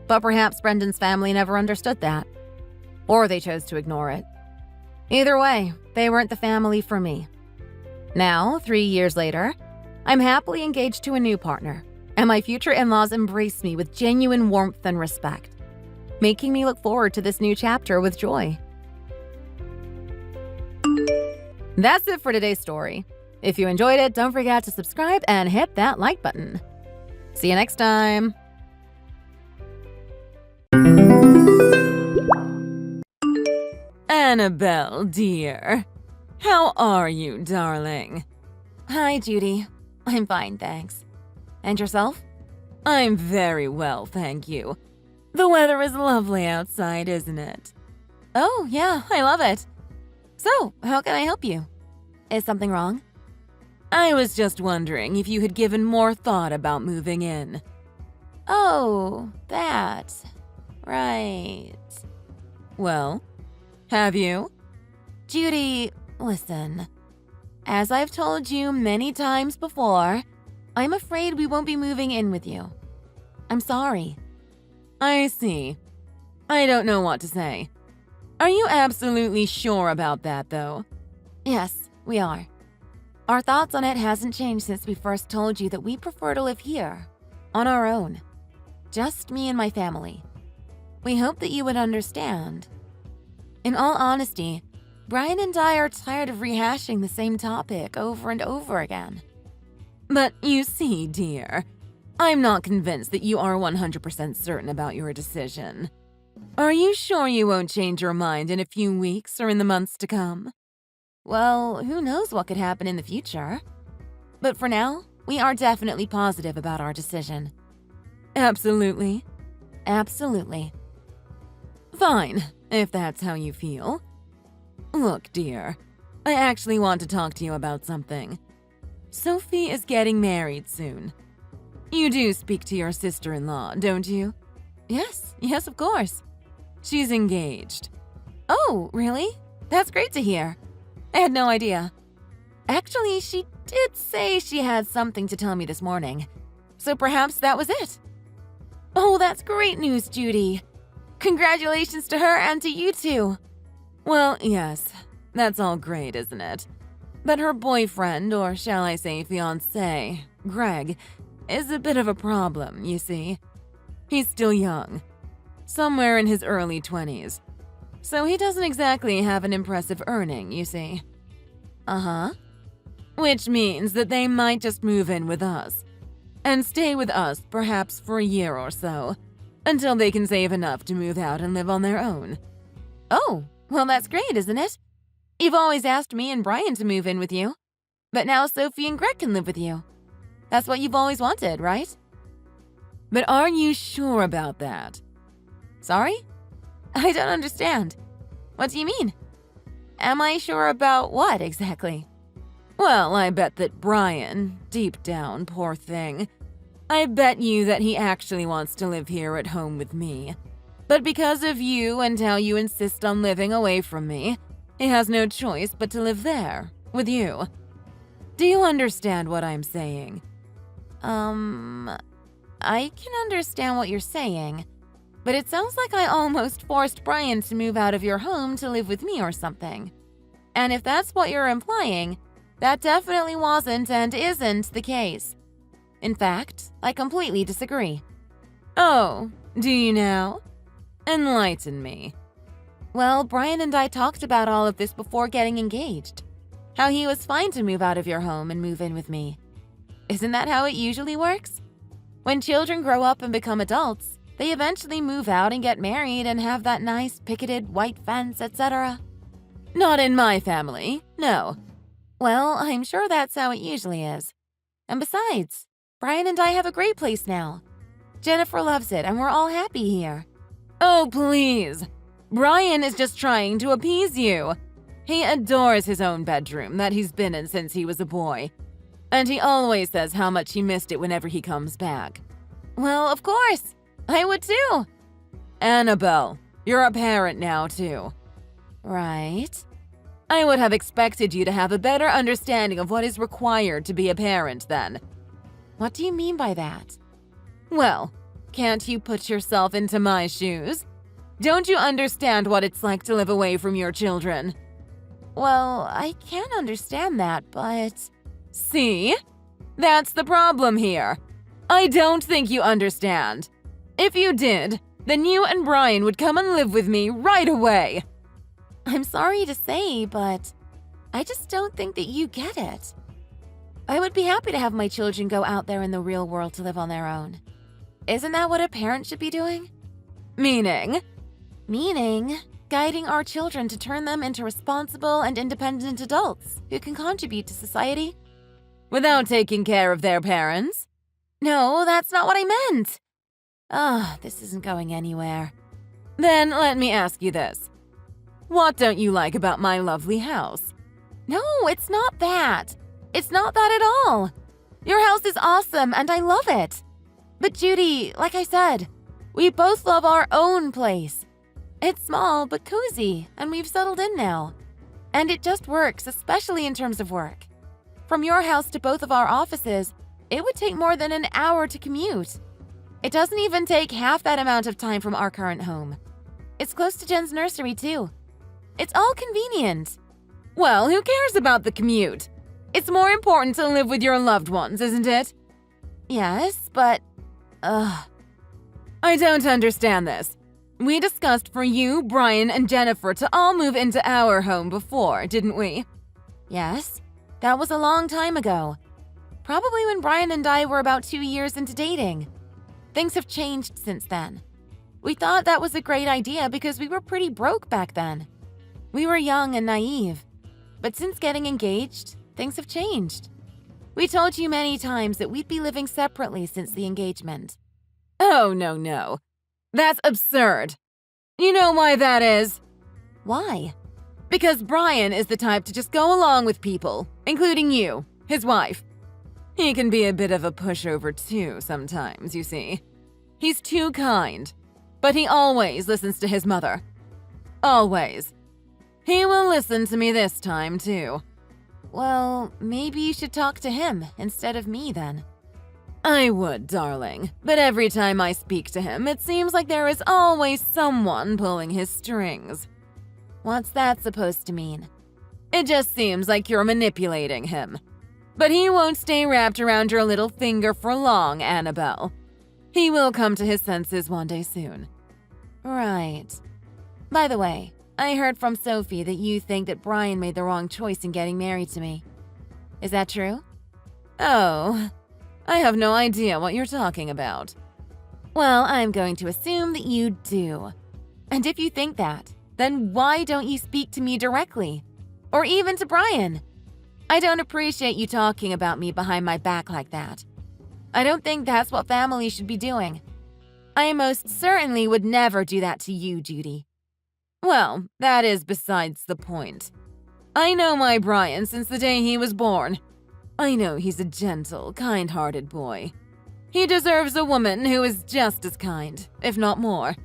but perhaps Brendan's family never understood that. Or they chose to ignore it. Either way, they weren't the family for me. Now, 3 years later, I'm happily engaged to a new partner, and my future in-laws embrace me with genuine warmth and respect, making me look forward to this new chapter with joy. That's it for today's story. If you enjoyed it, don't forget to subscribe and hit that like button. See you next time. Annabelle, dear. How are you, darling? Hi, Judy. I'm fine, thanks. And yourself? I'm very well, thank you. The weather is lovely outside, isn't it? Oh, yeah, I love it. So, how can I help you? Is something wrong? I was just wondering if you had given more thought about moving in. Oh, that. Right. Well, have you? Judy, listen. As I've told you many times before, I'm afraid we won't be moving in with you. I'm sorry. I see. I don't know what to say. Are you absolutely sure about that, though? Yes, we are. Our thoughts on it hasn't changed since we first told you that we prefer to live here, on our own. Just me and my family. We hope that you would understand. In all honesty, Brian and I are tired of rehashing the same topic over and over again. But you see, dear, I'm not convinced that you are 100% certain about your decision. Are you sure you won't change your mind in a few weeks or in the months to come? Well, who knows what could happen in the future? But for now, we are definitely positive about our decision. Absolutely. Absolutely. Fine, if that's how you feel. Look, dear, I actually want to talk to you about something. Sophie is getting married soon. You do speak to your sister-in-law, don't you? Yes, of course. She's engaged. Oh, really? That's great to hear. I had no idea. Actually, she did say she had something to tell me this morning. So perhaps that was it. Oh, that's great news, Judy. Congratulations to her and to you too. Well, yes, that's all great, isn't it? But her boyfriend, or shall I say fiancé, Greg, is a bit of a problem, you see. He's still young, somewhere in his early 20s. So he doesn't exactly have an impressive earning, you see. Uh-huh. Which means that they might just move in with us. And stay with us perhaps for a year or so, until they can save enough to move out and live on their own. Oh, well that's great, isn't it? You've always asked me and Brian to move in with you. But now Sophie and Greg can live with you. That's what you've always wanted, right? But are you sure about that? Sorry? I don't understand. What do you mean? Am I sure about what exactly? Well, I bet that Brian, deep down, poor thing, I bet you that he actually wants to live here at home with me. But because of you and how you insist on living away from me, he has no choice but to live there, with you. Do you understand what I'm saying? I can understand what you're saying, but it sounds like I almost forced Brian to move out of your home to live with me or something. And if that's what you're implying, that definitely wasn't and isn't the case. In fact, I completely disagree. Oh, do you now? Enlighten me. Well, Brian and I talked about all of this before getting engaged. How he was fine to move out of your home and move in with me. Isn't that how it usually works? When children grow up and become adults, they eventually move out and get married and have that nice picketed white fence, etc. Not in my family, no. Well, I'm sure that's how it usually is. And besides, Brian and I have a great place now. Jennifer loves it and we're all happy here. Oh, please. Brian is just trying to appease you. He adores his own bedroom that he's been in since he was a boy. And he always says how much he missed it whenever he comes back. Well, of course. I would too. Annabelle, you're a parent now too. Right. I would have expected you to have a better understanding of what is required to be a parent then. What do you mean by that? Well, can't you put yourself into my shoes? Don't you understand what it's like to live away from your children? Well, I can understand that, but... See? That's the problem here. I don't think you understand. If you did, then you and Brian would come and live with me right away. I'm sorry to say, but I just don't think that you get it. I would be happy to have my children go out there in the real world to live on their own. Isn't that what a parent should be doing? Meaning? Meaning, guiding our children to turn them into responsible and independent adults who can contribute to society. Without taking care of their parents? No, that's not what I meant. This isn't going anywhere. Then let me ask you this. What don't you like about my lovely house? No, it's not that. It's not that at all. Your house is awesome and I love it. But Judy, like I said, we both love our own place. It's small but cozy, and we've settled in now. And it just works, especially in terms of work. From your house to both of our offices, it would take more than an hour to commute. It doesn't even take half that amount of time from our current home. It's close to Jen's nursery, too. It's all convenient. Well, who cares about the commute? It's more important to live with your loved ones, isn't it? Yes, but... I don't understand this. We discussed for you, Brian, and Jennifer to all move into our home before, didn't we? Yes, that was a long time ago. Probably when Brian and I were about 2 years into dating. Things have changed since then. We thought that was a great idea because we were pretty broke back then. We were young and naive. But since getting engaged, things have changed. We told you many times that we'd be living separately since the engagement. Oh, no. That's absurd. You know why that is? Why? Because Brian is the type to just go along with people, including you, his wife. He can be a bit of a pushover too sometimes, you see. He's too kind, but he always listens to his mother. Always. He will listen to me this time too. Well, maybe you should talk to him instead of me then. I would, darling, but every time I speak to him, it seems like there is always someone pulling his strings. What's that supposed to mean? It just seems like you're manipulating him. But he won't stay wrapped around your little finger for long, Annabelle. He will come to his senses one day soon. Right. By the way, I heard from Sophie that you think that Brian made the wrong choice in getting married to me. Is that true? Oh, I have no idea what you're talking about. Well, I'm going to assume that you do. And if you think that, then why don't you speak to me directly? Or even to Brian? I don't appreciate you talking about me behind my back like that. I don't think that's what family should be doing. I most certainly would never do that to you, Judy. Well, that is besides the point. I know my Brian since the day he was born. I know he's a gentle, kind-hearted boy. He deserves a woman who is just as kind, if not more,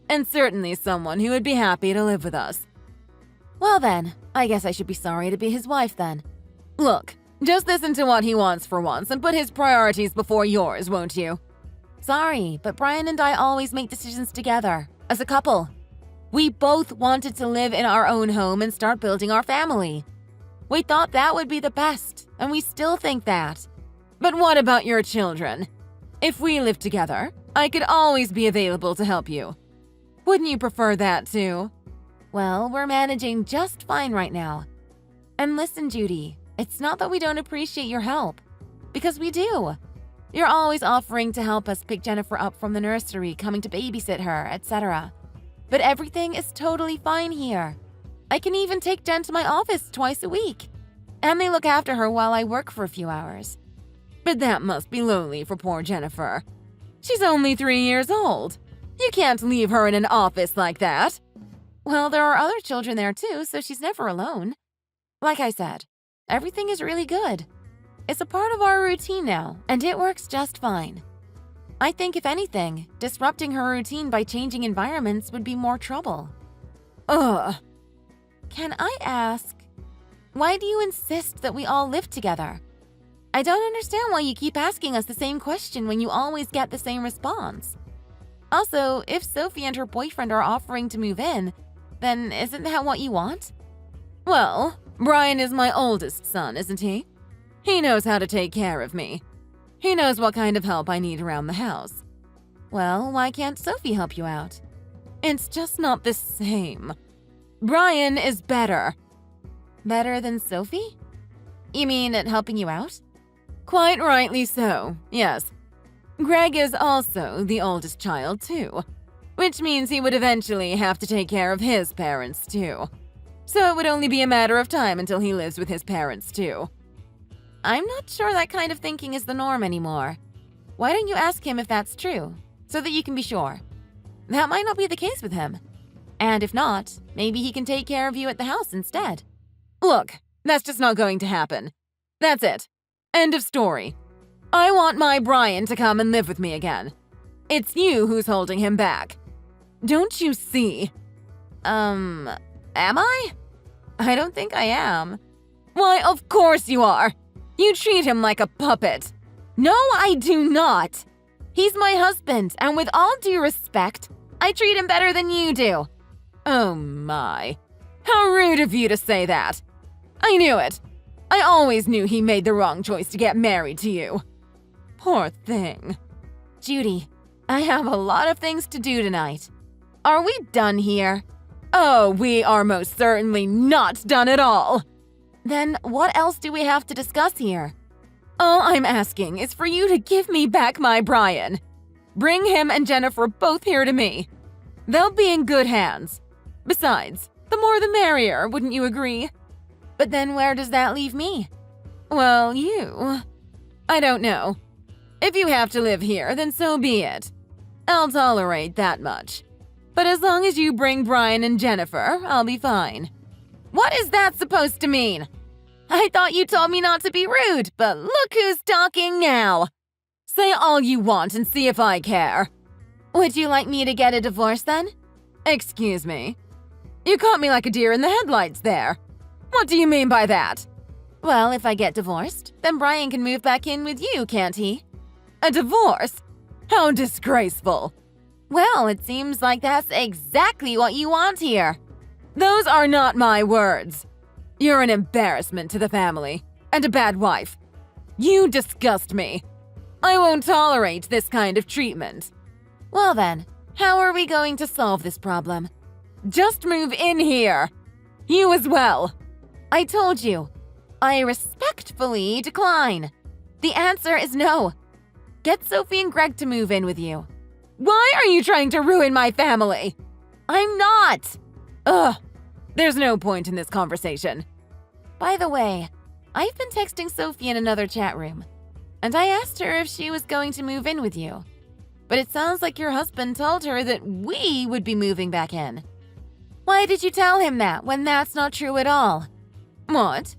and certainly someone who would be happy to live with us. Well then, I guess I should be sorry to be his wife then. Look, just listen to what he wants for once and put his priorities before yours, won't you? Sorry, but Brian and I always make decisions together, as a couple. We both wanted to live in our own home and start building our family. We thought that would be the best, and we still think that. But what about your children? If we lived together, I could always be available to help you. Wouldn't you prefer that too? Well, we're managing just fine right now. And listen, Judy, it's not that we don't appreciate your help, because we do. You're always offering to help us pick Jennifer up from the nursery, coming to babysit her, etc. But everything is totally fine here. I can even take Jen to my office twice a week, and they look after her while I work for a few hours. But that must be lonely for poor Jennifer. She's only 3 years old. You can't leave her in an office like that. Well, there are other children there too, so she's never alone. Like I said, everything is really good. It's a part of our routine now, and it works just fine. I think if anything, disrupting her routine by changing environments would be more trouble. Ugh. Can I ask, why do you insist that we all live together? I don't understand why you keep asking us the same question when you always get the same response. Also, if Sophie and her boyfriend are offering to move in, then isn't that what you want? Well, Brian is my oldest son, isn't he? He knows how to take care of me. He knows what kind of help I need around the house. Well, why can't Sophie help you out? It's just not the same. Brian is better. Better than Sophie? You mean at helping you out? Quite rightly so, yes. Greg is also the oldest child, too. which means he would eventually have to take care of his parents too. So it would only be a matter of time until he lives with his parents too. I'm not sure that kind of thinking is the norm anymore. Why don't you ask him if that's true, so that you can be sure? That might not be the case with him. And if not, maybe he can take care of you at the house instead. Look, that's just not going to happen. That's it. End of story. I want my Brian to come and live with me again. It's you who's holding him back. Don't you see? Am I? I don't think I am. Why, of course you are. You treat him like a puppet. No, I do not. He's my husband, and with all due respect, I treat him better than you do. Oh my. How rude of you to say that. I knew it. I always knew he made the wrong choice to get married to you. Poor thing. Judy, I have a lot of things to do tonight. Are we done here? Oh, we are most certainly not done at all. Then what else do we have to discuss here? All I'm asking is for you to give me back my Brian. Bring him and Jennifer both here to me. They'll be in good hands. Besides, the more the merrier, wouldn't you agree? But then where does that leave me? Well, you. I don't know. If you have to live here, then so be it. I'll tolerate that much. But as long as you bring Brian and Jennifer, I'll be fine. What is that supposed to mean? I thought you told me not to be rude, but look who's talking now. Say all you want and see if I care. Would you like me to get a divorce then? Excuse me. You caught me like a deer in the headlights there. What do you mean by that? Well, if I get divorced, then Brian can move back in with you, can't he? A divorce? How disgraceful. Well, it seems like that's exactly what you want here. Those are not my words. You're an embarrassment to the family, and a bad wife. You disgust me. I won't tolerate this kind of treatment. Well then, how are we going to solve this problem? Just move in here. You as well. I told you. I respectfully decline. The answer is no. Get Sophie and Greg to move in with you. Why are you trying to ruin my family? I'm not. Ugh. There's no point in this conversation. By the way, I've been texting Sophie in another chat room, and I asked her if she was going to move in with you. But it sounds like your husband told her that we would be moving back in. Why did you tell him that when that's not true at all? What?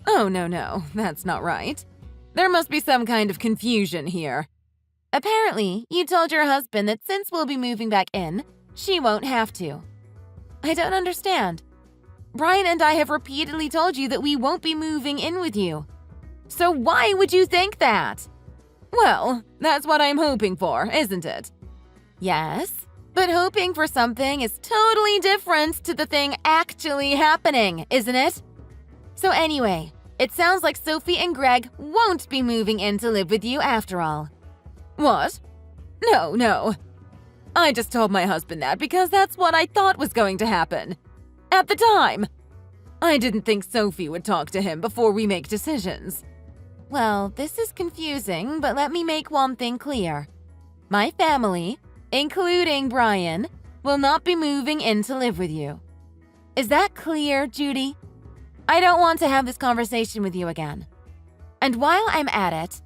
Oh, no, that's not right. There must be some kind of confusion here. Apparently, you told your husband that since we'll be moving back in, she won't have to. I don't understand. Brian and I have repeatedly told you that we won't be moving in with you. So why would you think that? Well, that's what I'm hoping for, isn't it? Yes, but hoping for something is totally different to the thing actually happening, isn't it? So anyway, it sounds like Sophie and Greg won't be moving in to live with you after all. What? No. I just told my husband that because that's what I thought was going to happen. At the time. I didn't think Sophie would talk to him before we make decisions. Well, this is confusing, but let me make one thing clear. My family, including Brian, will not be moving in to live with you. Is that clear, Judy? I don't want to have this conversation with you again. And while I'm at it,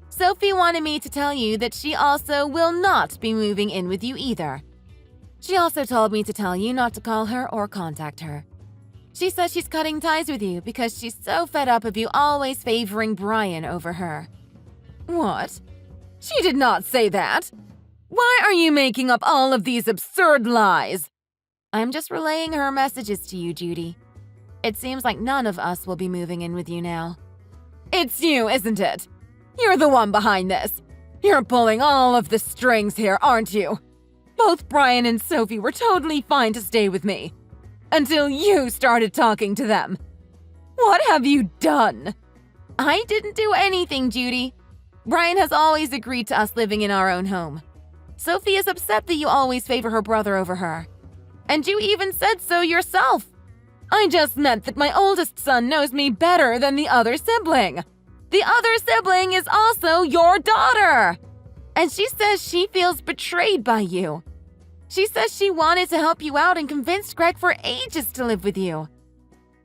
Sophie wanted me to tell you that she also will not be moving in with you either. She also told me to tell you not to call her or contact her. She says she's cutting ties with you because she's so fed up of you always favoring Brian over her. What? She did not say that. Why are you making up all of these absurd lies? I'm just relaying her messages to you, Judy. It seems like none of us will be moving in with you now. It's you, isn't it? You're the one behind this. You're pulling all of the strings here, aren't you? Both Brian and Sophie were totally fine to stay with me. Until you started talking to them. What have you done? I didn't do anything, Judy. Brian has always agreed to us living in our own home. Sophie is upset that you always favor her brother over her. And you even said so yourself. I just meant that my oldest son knows me better than the other sibling. The other sibling is also your daughter. And she says she feels betrayed by you. She says she wanted to help you out and convinced Greg for ages to live with you.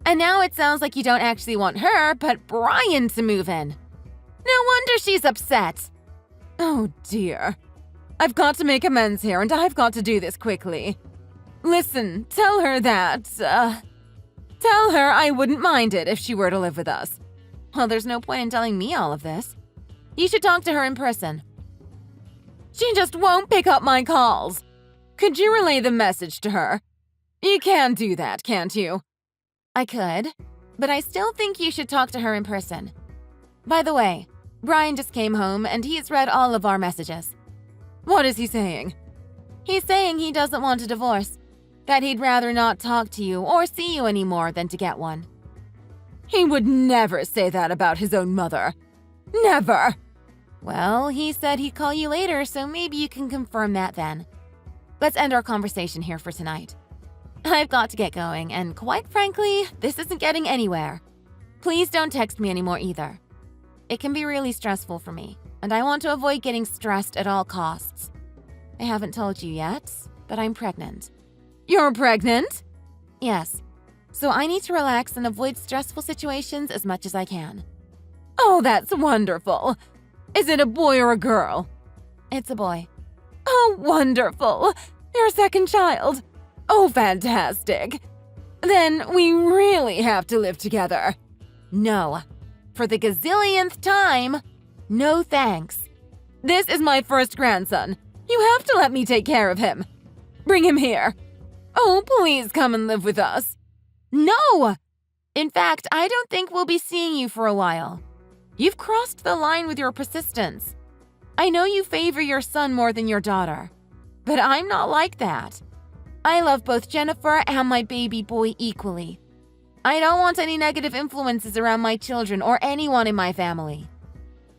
And now it sounds like you don't actually want her, but Brian to move in. No wonder she's upset. Oh dear. I've got to make amends here, and I've got to do this quickly. Listen, tell her I wouldn't mind it if she were to live with us. Well, there's no point in telling me all of this. You should talk to her in person. She just won't pick up my calls. Could you relay the message to her? You can do that, can't you? I could, but I still think you should talk to her in person. By the way, Brian just came home and he's read all of our messages. What is he saying? He's saying he doesn't want a divorce, that he'd rather not talk to you or see you anymore than to get one. He would never say that about his own mother. Never! Well, he said he'd call you later, so maybe you can confirm that then. Let's end our conversation here for tonight. I've got to get going, and quite frankly, this isn't getting anywhere. Please don't text me anymore either. It can be really stressful for me, and I want to avoid getting stressed at all costs. I haven't told you yet, but I'm pregnant. You're pregnant? Yes. So I need to relax and avoid stressful situations as much as I can. Oh, that's wonderful. Is it a boy or a girl? It's a boy. Oh, wonderful. Your second child. Oh, fantastic. Then we really have to live together. No. For the gazillionth time, no thanks. This is my first grandson. You have to let me take care of him. Bring him here. Oh, please come and live with us. No! In fact, I don't think we'll be seeing you for a while. You've crossed the line with your persistence. I know you favor your son more than your daughter, but I'm not like that. I love both Jennifer and my baby boy equally. I don't want any negative influences around my children or anyone in my family.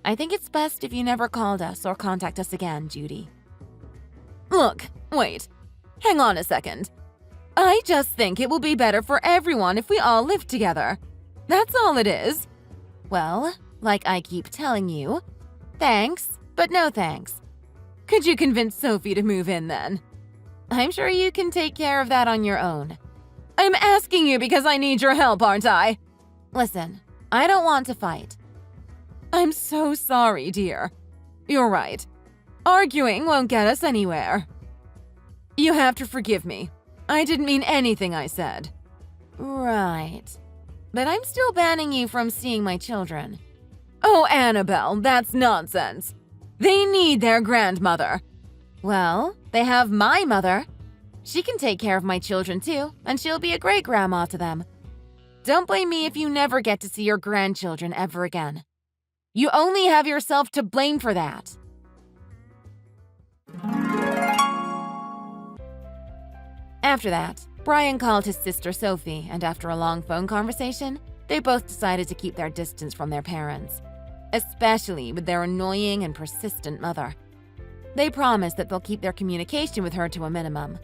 I think it's best if you never called us or contact us again, Judy. Look, wait. Hang on a second. I just think it will be better for everyone if we all live together. That's all it is. Well, like I keep telling you, thanks, but no thanks. Could you convince Sophie to move in then? I'm sure you can take care of that on your own. I'm asking you because I need your help, aren't I? Listen, I don't want to fight. I'm so sorry, dear. You're right. Arguing won't get us anywhere. You have to forgive me. I didn't mean anything I said. Right. But I'm still banning you from seeing my children. Oh, Annabelle, that's nonsense. They need their grandmother. Well, they have my mother. She can take care of my children too, and she'll be a great grandma to them. Don't blame me if you never get to see your grandchildren ever again. You only have yourself to blame for that. After that, Brian called his sister Sophie, and after a long phone conversation, they both decided to keep their distance from their parents, especially with their annoying and persistent mother. They promised that they'll keep their communication with her to a minimum.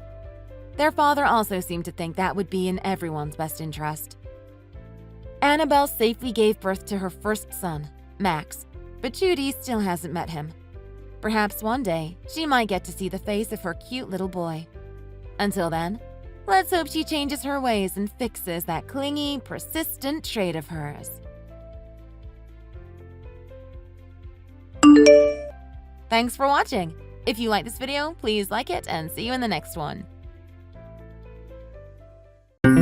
Their father also seemed to think that would be in everyone's best interest. Annabelle safely gave birth to her first son, Max, but Judy still hasn't met him. Perhaps one day, she might get to see the face of her cute little boy. Until then, let's hope she changes her ways and fixes that clingy, persistent trait of hers. Thanks for watching. If you like this video, please like it and see you in the next one. I'm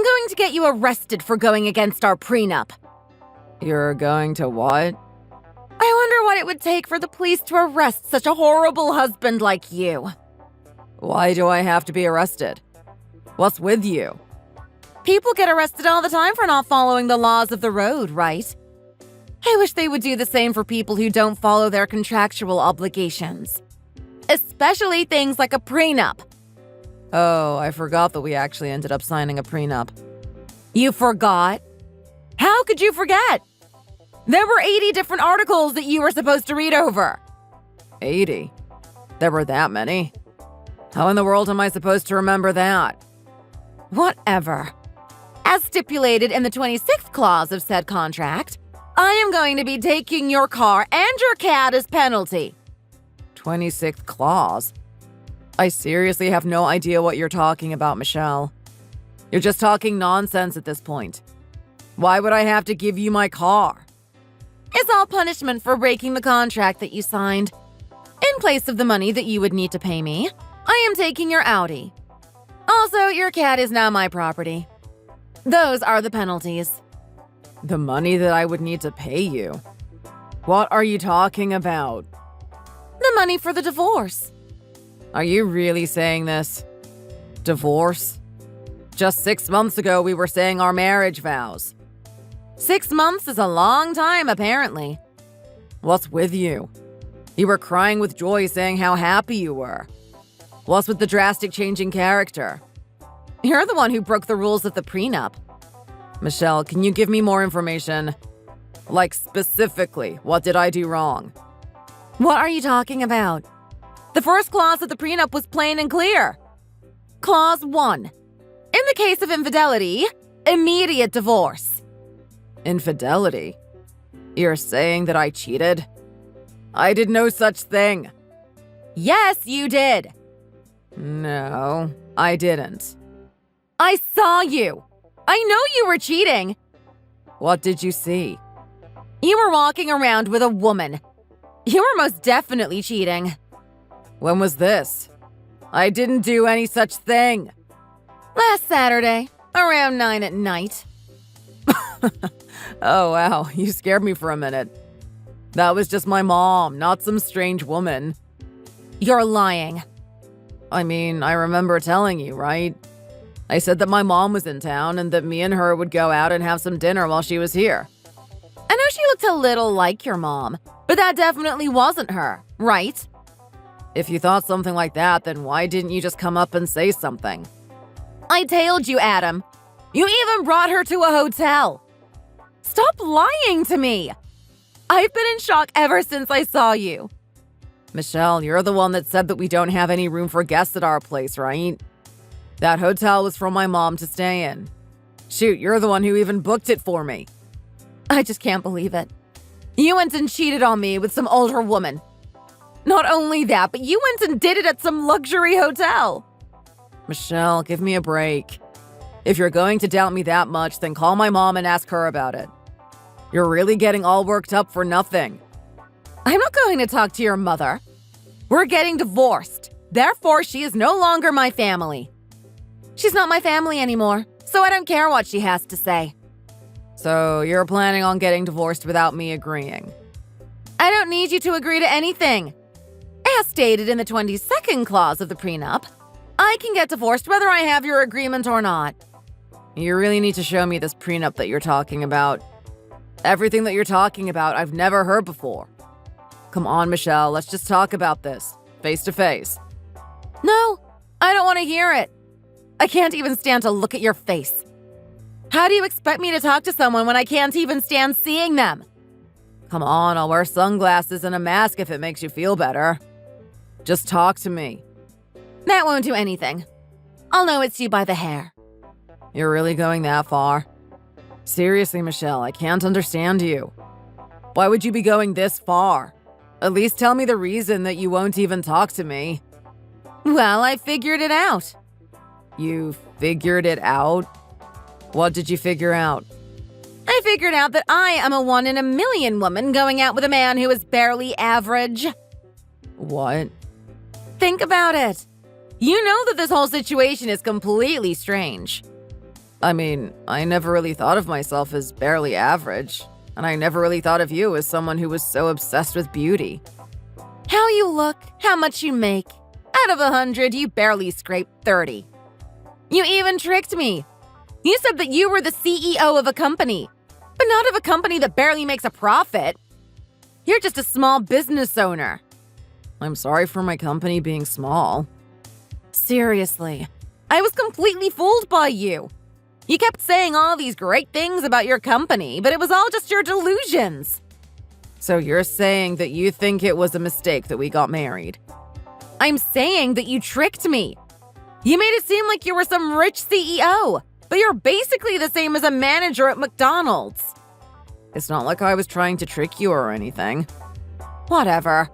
going to get you arrested for going against our prenup. You're going to what? I wonder what it would take for the police to arrest such a horrible husband like you. Why do I have to be arrested? What's with you? People get arrested all the time for not following the laws of the road, right? I wish they would do the same for people who don't follow their contractual obligations. Especially things like a prenup. Oh, I forgot that we actually ended up signing a prenup. You forgot? How could you forget? There were 80 different articles that you were supposed to read over. 80? There were that many? How in the world am I supposed to remember that? Whatever. As stipulated in the 26th clause of said contract, I am going to be taking your car and your cat as penalty. 26th clause? I seriously have no idea what you're talking about, Michelle. You're just talking nonsense at this point. Why would I have to give you my car? It's all punishment for breaking the contract that you signed. In place of the money that you would need to pay me, I am taking your Audi. Also, your cat is now my property. Those are the penalties. The money that I would need to pay you? What are you talking about? The money for the divorce. Are you really saying this? Divorce? Just 6 months ago, we were saying our marriage vows. 6 months is a long time, apparently. What's with you? You were crying with joy saying how happy you were. What's with the drastic change in character? You're the one who broke the rules of the prenup. Michelle, can you give me more information? Like, specifically, what did I do wrong? What are you talking about? The first clause of the prenup was plain and clear. Clause 1. In the case of infidelity, immediate divorce. Infidelity? You're saying that I cheated? I did no such thing. Yes, you did. No, I didn't. I saw you. I know you were cheating. What did you see? You were walking around with a woman. You were most definitely cheating. When was this? I didn't do any such thing. Last Saturday, around 9 at night. Oh, wow, you scared me for a minute. That was just my mom, not some strange woman. You're lying. I mean, I remember telling you, right? I said that my mom was in town and that me and her would go out and have some dinner while she was here. I know she looked a little like your mom, but that definitely wasn't her, right? If you thought something like that, then why didn't you just come up and say something? I tailed you, Adam. You even brought her to a hotel. Stop lying to me. I've been in shock ever since I saw you. Michelle, you're the one that said that we don't have any room for guests at our place, right? That hotel was for my mom to stay in. Shoot, you're the one who even booked it for me. I just can't believe it. You went and cheated on me with some older woman. Not only that, but you went and did it at some luxury hotel. Michelle, give me a break. If you're going to doubt me that much, then call my mom and ask her about it. You're really getting all worked up for nothing. I'm not going to talk to your mother. We're getting divorced. Therefore, she is no longer my family. She's not my family anymore, so I don't care what she has to say. So you're planning on getting divorced without me agreeing? I don't need you to agree to anything. As stated in the 22nd clause of the prenup, I can get divorced whether I have your agreement or not. You really need to show me this prenup that you're talking about. Everything that you're talking about, I've never heard before. Come on, Michelle, let's just talk about this, face to face. No, I don't want to hear it. I can't even stand to look at your face. How do you expect me to talk to someone when I can't even stand seeing them? Come on, I'll wear sunglasses and a mask if it makes you feel better. Just talk to me. That won't do anything. I'll know it's you by the hair. You're really going that far? Seriously, Michelle, I can't understand you. Why would you be going this far? At least tell me the reason that you won't even talk to me. Well, I figured it out. You figured it out? What did you figure out? I figured out that I am a 1 in a million woman going out with a man who is barely average. What? Think about it. You know that this whole situation is completely strange. I mean, I never really thought of myself as barely average, and I never really thought of you as someone who was so obsessed with beauty. How you look, how much you make. Out of 100, you barely scraped 30. You even tricked me. You said that you were the CEO of a company, but not of a company that barely makes a profit. You're just a small business owner. I'm sorry for my company being small. Seriously, I was completely fooled by you. You kept saying all these great things about your company, but it was all just your delusions. So you're saying that you think it was a mistake that we got married? I'm saying that you tricked me. You made it seem like you were some rich CEO, but you're basically the same as a manager at McDonald's. It's not like I was trying to trick you or anything. Whatever.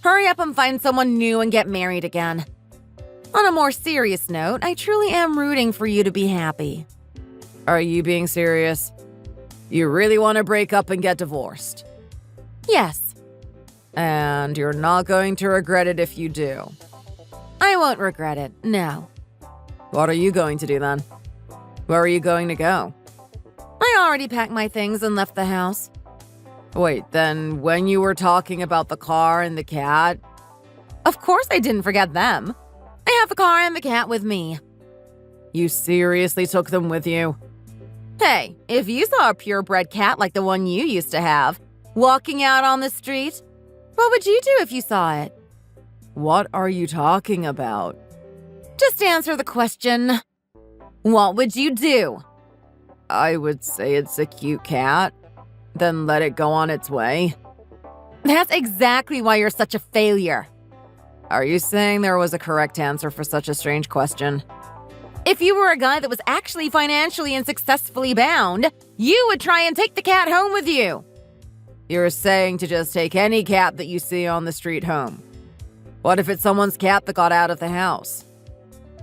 Hurry up and find someone new and get married again. On a more serious note, I truly am rooting for you to be happy. Are you being serious? You really want to break up and get divorced? Yes. And you're not going to regret it if you do? I won't regret it, no. What are you going to do then? Where are you going to go? I already packed my things and left the house. Wait, then when you were talking about the car and the cat… Of course I didn't forget them. I have the car and the cat with me. You seriously took them with you? Hey, if you saw a purebred cat like the one you used to have, walking out on the street, what would you do if you saw it? What are you talking about? Just answer the question. What would you do? I would say it's a cute cat, then let it go on its way. That's exactly why you're such a failure. Are you saying there was a correct answer for such a strange question? If you were a guy that was actually financially and successfully bound, you would try and take the cat home with you. You're saying to just take any cat that you see on the street home. What if it's someone's cat that got out of the house?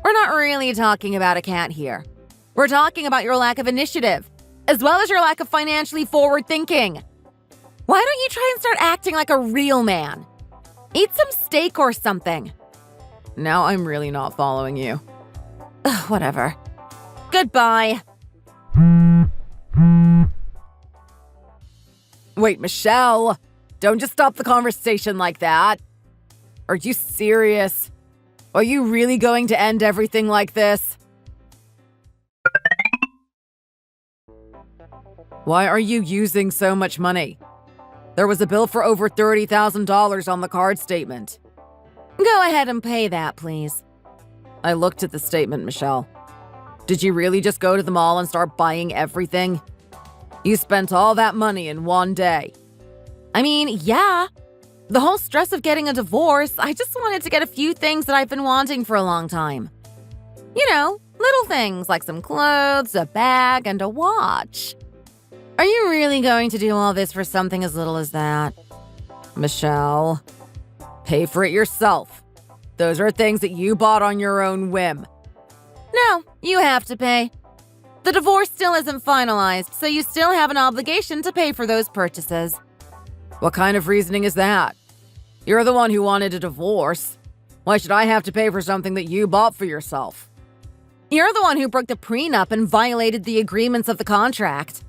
We're not really talking about a cat here. We're talking about your lack of initiative, as well as your lack of financially forward thinking. Why don't you try and start acting like a real man? Eat some steak or something. Now I'm really not following you. Ugh, whatever. Goodbye. Wait, Michelle! Don't just stop the conversation like that. Are you serious? Are you really going to end everything like this? Why are you using so much money? There was a bill for over $30,000 on the card statement. Go ahead and pay that, please. I looked at the statement, Michelle. Did you really just go to the mall and start buying everything? You spent all that money in one day. I mean, yeah. The whole stress of getting a divorce, I just wanted to get a few things that I've been wanting for a long time. You know, little things like some clothes, a bag, and a watch. Are you really going to do all this for something as little as that? Michelle, pay for it yourself. Those are things that you bought on your own whim. No, you have to pay. The divorce still isn't finalized, so you still have an obligation to pay for those purchases. What kind of reasoning is that? You're the one who wanted a divorce. Why should I have to pay for something that you bought for yourself? You're the one who broke the prenup and violated the agreements of the contract.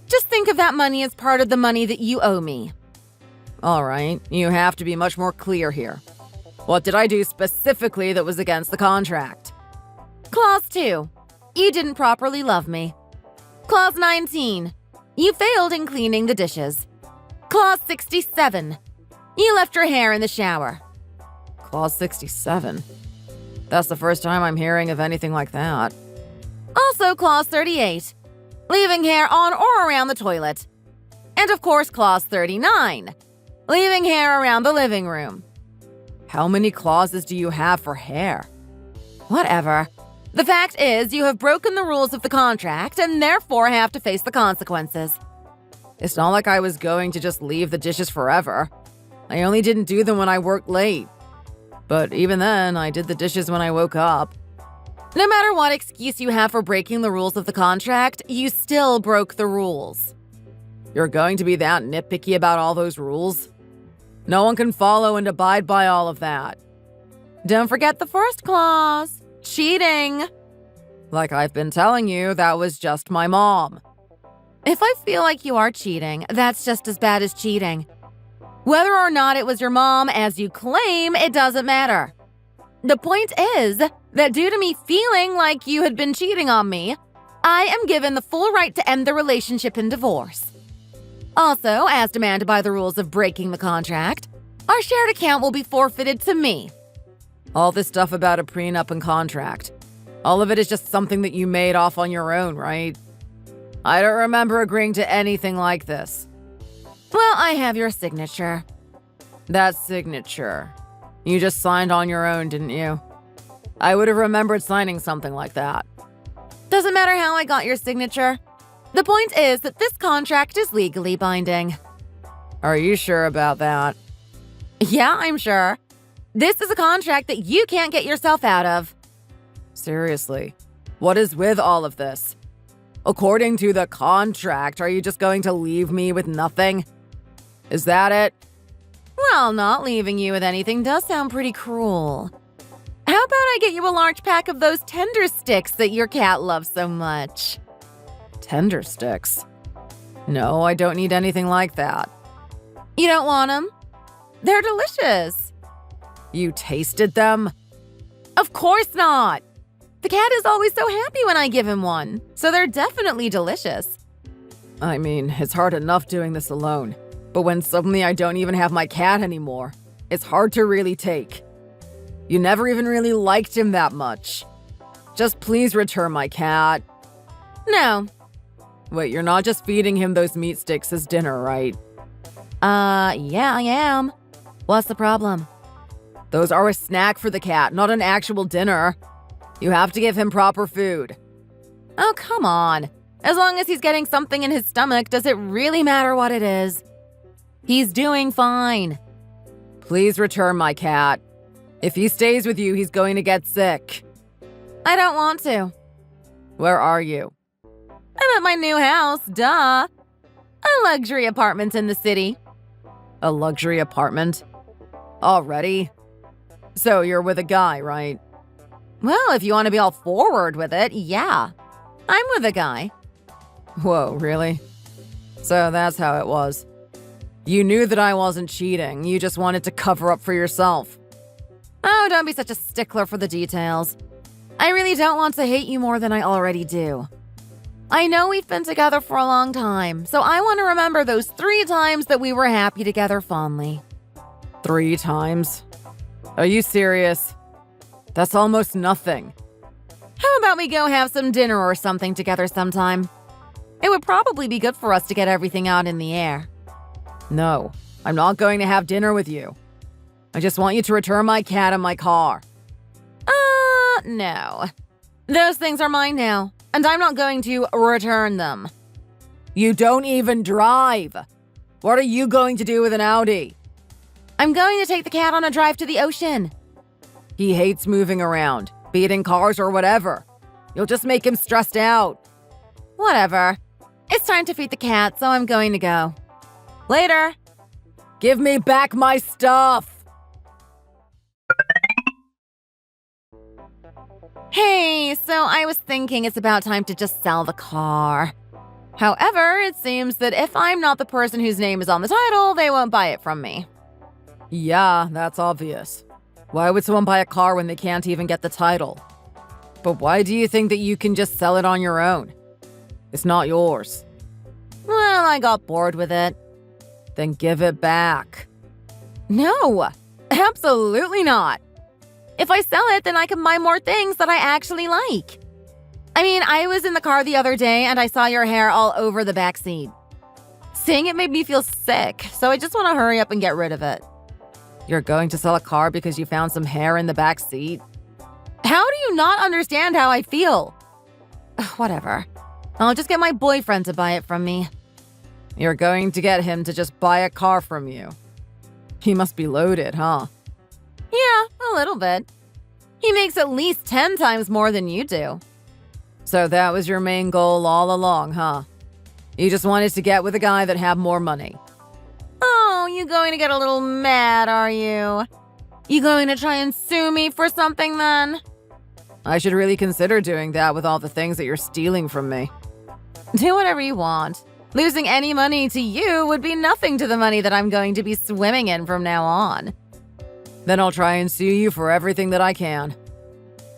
Just think of that money as part of the money that you owe me. All right, you have to be much more clear here. What did I do specifically that was against the contract? Clause 2. You didn't properly love me. Clause 19. You failed in cleaning the dishes. Clause 67. You left your hair in the shower. Clause 67? That's the first time I'm hearing of anything like that. Also, Clause 38. Leaving hair on or around the toilet. And of course, Clause 39. Leaving hair around the living room. How many clauses do you have for hair? Whatever. The fact is, you have broken the rules of the contract and therefore have to face the consequences. It's not like I was going to just leave the dishes forever. I only didn't do them when I worked late. But even then, I did the dishes when I woke up. No matter what excuse you have for breaking the rules of the contract, you still broke the rules. You're going to be that nitpicky about all those rules? No one can follow and abide by all of that. Don't forget the first clause. Cheating. Like I've been telling you, that was just my mom. If I feel like you are cheating, that's just as bad as cheating. Whether or not it was your mom, as you claim, it doesn't matter. The point is that due to me feeling like you had been cheating on me, I am given the full right to end the relationship in divorce. Also, as demanded by the rules of breaking the contract, our shared account will be forfeited to me. All this stuff about a prenup and contract, all of it is just something that you made off on your own, right? I don't remember agreeing to anything like this. Well, I have your signature. That signature. You just signed on your own, didn't you? I would have remembered signing something like that. Doesn't matter how I got your signature. The point is that this contract is legally binding. Are you sure about that? Yeah, I'm sure. This is a contract that you can't get yourself out of. Seriously, what is with all of this? According to the contract, are you just going to leave me with nothing? Is that it? Well, not leaving you with anything does sound pretty cruel. How about I get you a large pack of those tender sticks that your cat loves so much? Tender sticks? No, I don't need anything like that. You don't want them? They're delicious. You tasted them? Of course not. The cat is always so happy when I give him one, so they're definitely delicious. I mean, it's hard enough doing this alone, but when suddenly I don't even have my cat anymore, it's hard to really take. You never even really liked him that much. Just please return my cat. No. Wait, you're not just feeding him those meat sticks as dinner, right? Yeah, I am. What's the problem? Those are a snack for the cat, not an actual dinner. You have to give him proper food. Oh, come on. As long as he's getting something in his stomach, does it really matter what it is? He's doing fine. Please return my cat. If he stays with you, he's going to get sick. I don't want to. Where are you? I'm at my new house, duh. A luxury apartment in the city. A luxury apartment? Already? So you're with a guy, right? Well, if you want to be all forward with it, yeah. I'm with a guy. Whoa, really? So that's how it was. You knew that I wasn't cheating. You just wanted to cover up for yourself. Oh, don't be such a stickler for the details. I really don't want to hate you more than I already do. I know we've been together for a long time, so I want to remember those 3 times that we were happy together fondly. 3 times? Are you serious? That's almost nothing. How about we go have some dinner or something together sometime? It would probably be good for us to get everything out in the air. No, I'm not going to have dinner with you. I just want you to return my cat and my car. No. Those things are mine now, and I'm not going to return them. You don't even drive. What are you going to do with an Audi? I'm going to take the cat on a drive to the ocean. He hates moving around, be it in cars or whatever. You'll just make him stressed out. Whatever. It's time to feed the cat, so I'm going to go. Later. Give me back my stuff. Hey, so I was thinking it's about time to just sell the car. However, it seems that if I'm not the person whose name is on the title, they won't buy it from me. Yeah, that's obvious. Why would someone buy a car when they can't even get the title? But why do you think that you can just sell it on your own? It's not yours. Well, I got bored with it. Then give it back. No, absolutely not. If I sell it, then I can buy more things that I actually like. I mean, I was in the car the other day and I saw your hair all over the back seat. Seeing it made me feel sick, so I just want to hurry up and get rid of it. You're going to sell a car because you found some hair in the back seat? How do you not understand how I feel? Whatever. I'll just get my boyfriend to buy it from me. You're going to get him to just buy a car from you. He must be loaded, huh? Yeah, a little bit. He makes at least 10 times more than you do. So that was your main goal all along, huh? You just wanted to get with a guy that had more money. Oh, you going to get a little mad, are you? You going to try and sue me for something then? I should really consider doing that with all the things that you're stealing from me. Do whatever you want. Losing any money to you would be nothing to the money that I'm going to be swimming in from now on. Then I'll try and sue you for everything that I can.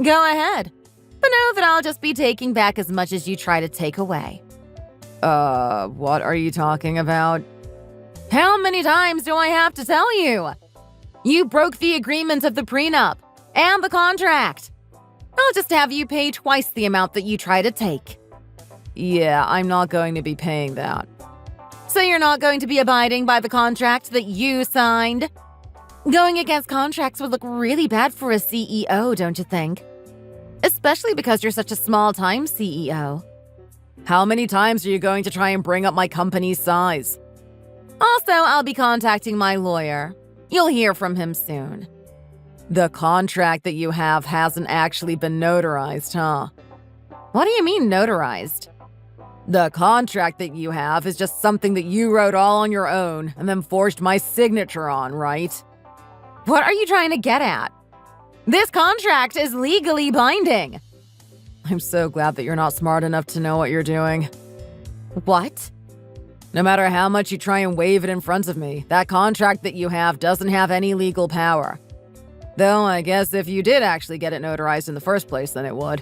Go ahead. But know that I'll just be taking back as much as you try to take away. What are you talking about? How many times do I have to tell you? You broke the agreement of the prenup and the contract. I'll just have you pay twice the amount that you try to take. Yeah, I'm not going to be paying that. So you're not going to be abiding by the contract that you signed? Going against contracts would look really bad for a CEO, don't you think? Especially because you're such a small-time CEO. How many times are you going to try and bring up my company's size? Also, I'll be contacting my lawyer. You'll hear from him soon. The contract that you have hasn't actually been notarized, huh? What do you mean notarized? The contract that you have is just something that you wrote all on your own and then forged my signature on, right? What are you trying to get at? This contract is legally binding. I'm so glad that you're not smart enough to know what you're doing. What? No matter how much you try and wave it in front of me, that contract that you have doesn't have any legal power. Though I guess if you did actually get it notarized in the first place, then it would.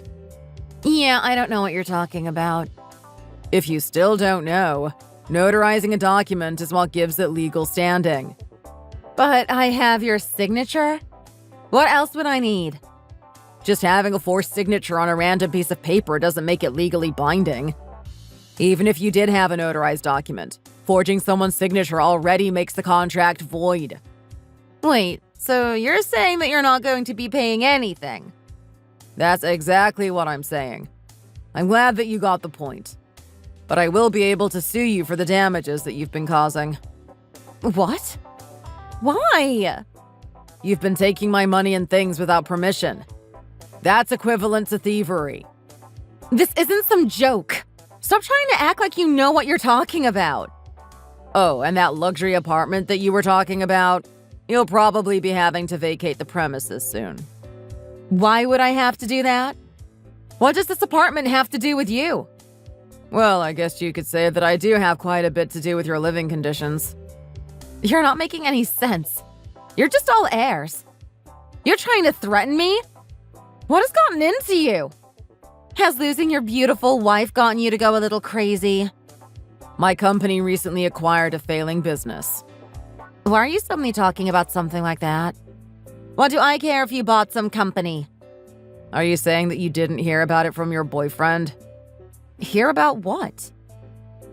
Yeah, I don't know what you're talking about. If you still don't know, notarizing a document is what gives it legal standing. But I have your signature? What else would I need? Just having a forced signature on a random piece of paper doesn't make it legally binding. Even if you did have a notarized document, forging someone's signature already makes the contract void. Wait, so you're saying that you're not going to be paying anything? That's exactly what I'm saying. I'm glad that you got the point. But I will be able to sue you for the damages that you've been causing. What? Why? You've been taking my money and things without permission. That's equivalent to thievery. This isn't some joke. Stop trying to act like you know what you're talking about. Oh, and that luxury apartment that you were talking about? You'll probably be having to vacate the premises soon. Why would I have to do that? What does this apartment have to do with you? Well, I guess you could say that I do have quite a bit to do with your living conditions. You're not making any sense. You're just all airs. You're trying to threaten me? What has gotten into you? Has losing your beautiful wife gotten you to go a little crazy? My company recently acquired a failing business. Why are you suddenly talking about something like that? What do I care if you bought some company? Are you saying that you didn't hear about it from your boyfriend? Hear about what?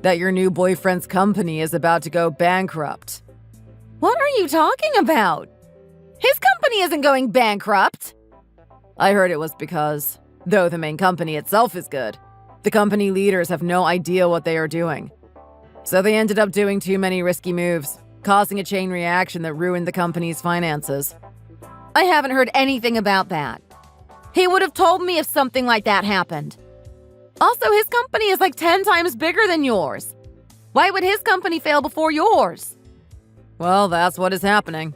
That your new boyfriend's company is about to go bankrupt. What are you talking about? His company isn't going bankrupt. I heard it was because, though the main company itself is good, the company leaders have no idea what they are doing. So they ended up doing too many risky moves, causing a chain reaction that ruined the company's finances. I haven't heard anything about that. He would have told me if something like that happened. Also, his company is like 10 times bigger than yours. Why would his company fail before yours? Well, that's what is happening.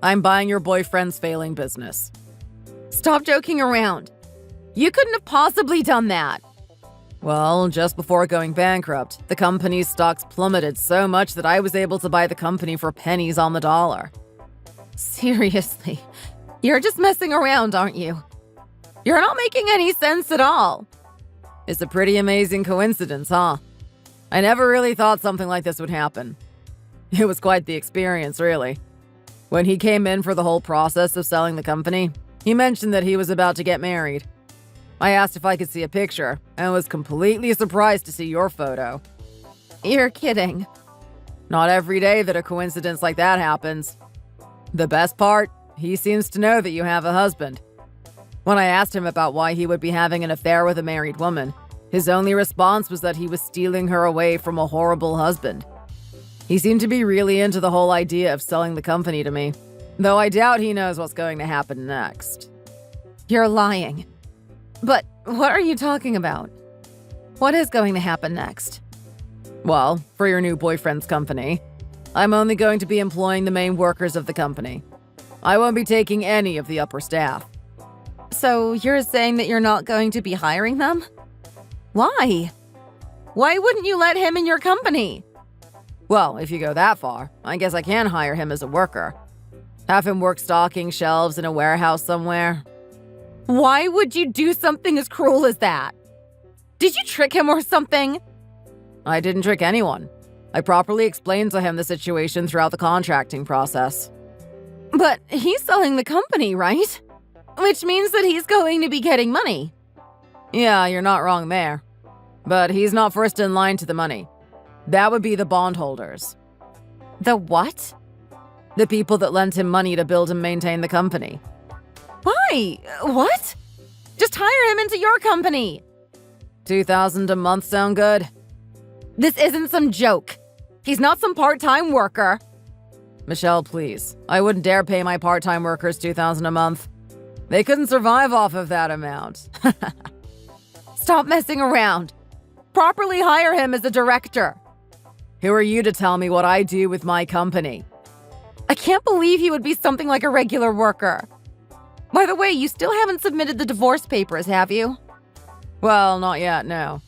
I'm buying your boyfriend's failing business. Stop joking around. You couldn't have possibly done that. Well, just before going bankrupt, the company's stocks plummeted so much that I was able to buy the company for pennies on the dollar. Seriously, you're just messing around, aren't you? You're not making any sense at all. It's a pretty amazing coincidence, huh? I never really thought something like this would happen. It was quite the experience, really. When he came in for the whole process of selling the company, he mentioned that he was about to get married. I asked if I could see a picture, and was completely surprised to see your photo. You're kidding. Not every day that a coincidence like that happens. The best part, he seems to know that you have a husband. When I asked him about why he would be having an affair with a married woman, his only response was that he was stealing her away from a horrible husband. He seemed to be really into the whole idea of selling the company to me, though I doubt he knows what's going to happen next. You're lying. But what are you talking about? What is going to happen next? Well, for your new boyfriend's company, I'm only going to be employing the main workers of the company. I won't be taking any of the upper staff. So you're saying that you're not going to be hiring them? Why? Why wouldn't you let him in your company? Well, if you go that far, I guess I can hire him as a worker. Have him work stocking shelves in a warehouse somewhere. Why would you do something as cruel as that? Did you trick him or something? I didn't trick anyone. I properly explained to him the situation throughout the contracting process. But he's selling the company, right? Which means that he's going to be getting money. Yeah, you're not wrong there. But he's not first in line to the money. That would be the bondholders. The what? The people that lent him money to build and maintain the company. Why? What? Just hire him into your company. $2,000 a month sound good? This isn't some joke. He's not some part-time worker. Michelle, please. I wouldn't dare pay my part-time workers $2,000 a month. They couldn't survive off of that amount. Stop messing around. Properly hire him as a director. Who are you to tell me what I do with my company? I can't believe he would be something like a regular worker. By the way, you still haven't submitted the divorce papers, have you? Well, not yet, no.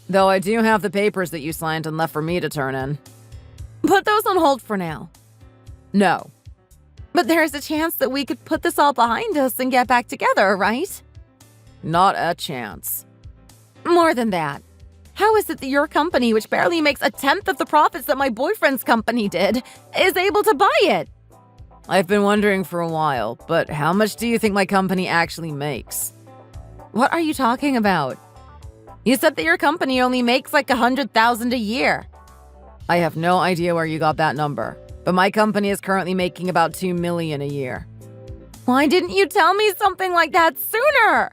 Though I do have the papers that you signed and left for me to turn in. Put those on hold for now. No. But there's a chance that we could put this all behind us and get back together, right? Not a chance. More than that. How is it that your company, which barely makes a tenth of the profits that my boyfriend's company did, is able to buy it? I've been wondering for a while, but how much do you think my company actually makes? What are you talking about? You said that your company only makes like $100,000 a year. I have no idea where you got that number, but my company is currently making about $2 million a year. Why didn't you tell me something like that sooner?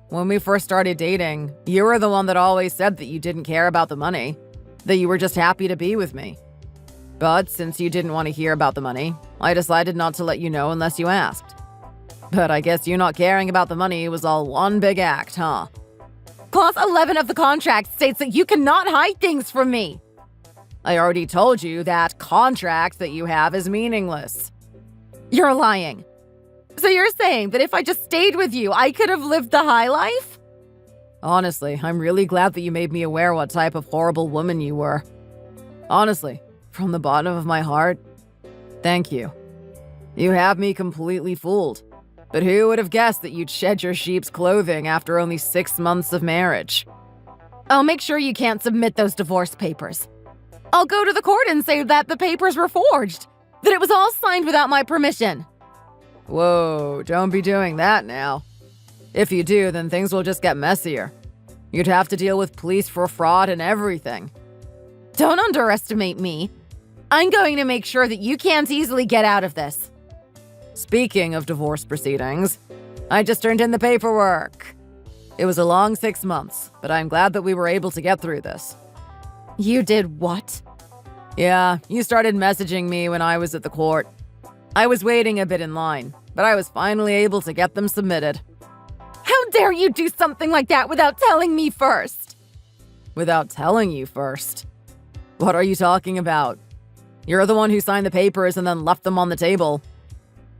When we first started dating, you were the one that always said that you didn't care about the money, that you were just happy to be with me. But since you didn't want to hear about the money, I decided not to let you know unless you asked. But I guess you not caring about the money was all one big act, huh? Clause 11 of the contract states that you cannot hide things from me. I already told you that contract that you have is meaningless. You're lying. So you're saying that if I just stayed with you, I could have lived the high life? Honestly, I'm really glad that you made me aware what type of horrible woman you were. Honestly, from the bottom of my heart, thank you. You have me completely fooled. But who would have guessed that you'd shed your sheep's clothing after only 6 months of marriage? I'll make sure you can't submit those divorce papers. I'll go to the court and say that the papers were forged, that it was all signed without my permission. Whoa, don't be doing that now. If you do, then things will just get messier. You'd have to deal with police for fraud and everything. Don't underestimate me. I'm going to make sure that you can't easily get out of this. Speaking of divorce proceedings, I just turned in the paperwork. It was a long 6 months, but I'm glad that we were able to get through this. You did what? Yeah, you started messaging me when I was at the court. I was waiting a bit in line, but I was finally able to get them submitted. How dare you do something like that without telling me first? Without telling you first? What are you talking about? You're the one who signed the papers and then left them on the table.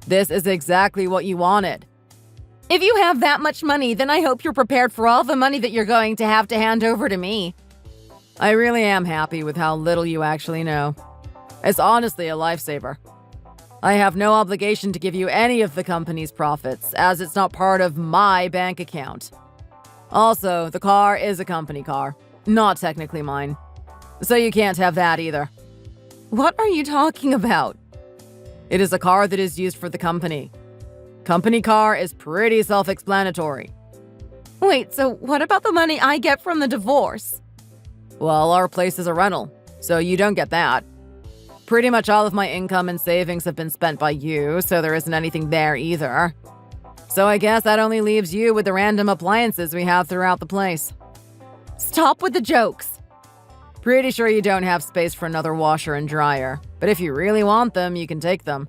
This is exactly what you wanted. If you have that much money, then I hope you're prepared for all the money that you're going to have to hand over to me. I really am happy with how little you actually know. It's honestly a lifesaver. I have no obligation to give you any of the company's profits, as it's not part of my bank account. Also, the car is a company car, not technically mine. So you can't have that either. What are you talking about? It is a car that is used for the company. Company car is pretty self-explanatory. Wait, so what about the money I get from the divorce? Well, our place is a rental, so you don't get that. Pretty much all of my income and savings have been spent by you, so there isn't anything there either. So I guess that only leaves you with the random appliances we have throughout the place. Stop with the jokes. Pretty sure you don't have space for another washer and dryer, but if you really want them, you can take them.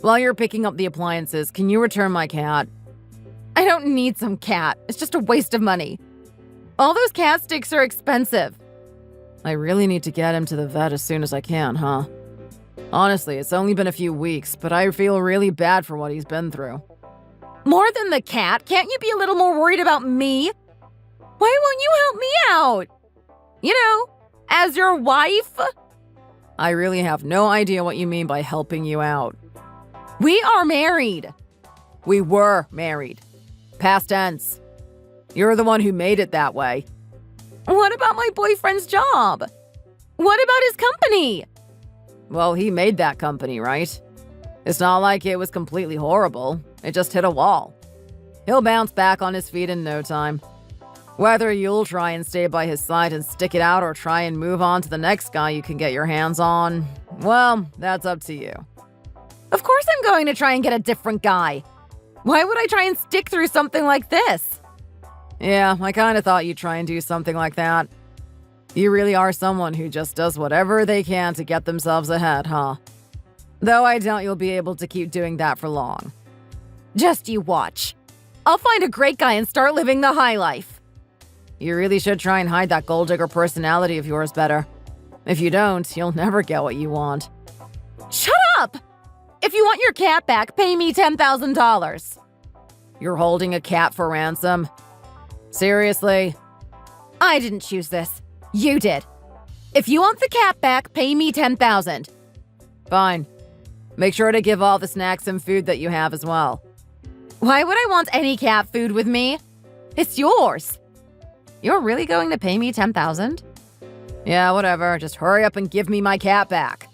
While you're picking up the appliances, can you return my cat? I don't need some cat. It's just a waste of money. All those cat sticks are expensive. I really need to get him to the vet as soon as I can, huh? Honestly, it's only been a few weeks, but I feel really bad for what he's been through. More than the cat, can't you be a little more worried about me? Why won't you help me out? You know, as your wife? I really have no idea what you mean by helping you out. We are married. We were married. Past tense. You're the one who made it that way. What about my boyfriend's job? What about his company? Well, he made that company, right? It's not like it was completely horrible. It just hit a wall. He'll bounce back on his feet in no time. Whether you'll try and stay by his side and stick it out or try and move on to the next guy you can get your hands on, well, that's up to you. Of course I'm going to try and get a different guy. Why would I try and stick through something like this? Yeah, I kind of thought you'd try and do something like that. You really are someone who just does whatever they can to get themselves ahead, huh? Though I doubt you'll be able to keep doing that for long. Just you watch. I'll find a great guy and start living the high life. You really should try and hide that gold digger personality of yours better. If you don't, you'll never get what you want. Shut up! If you want your cat back, pay me $10,000. You're holding a cat for ransom? Seriously? I didn't choose this. You did. If you want the cat back, pay me $10,000. Fine. Make sure to give all the snacks and food that you have as well. Why would I want any cat food with me? It's yours. You're really going to pay me $10,000? Yeah, whatever. Just hurry up and give me my cat back.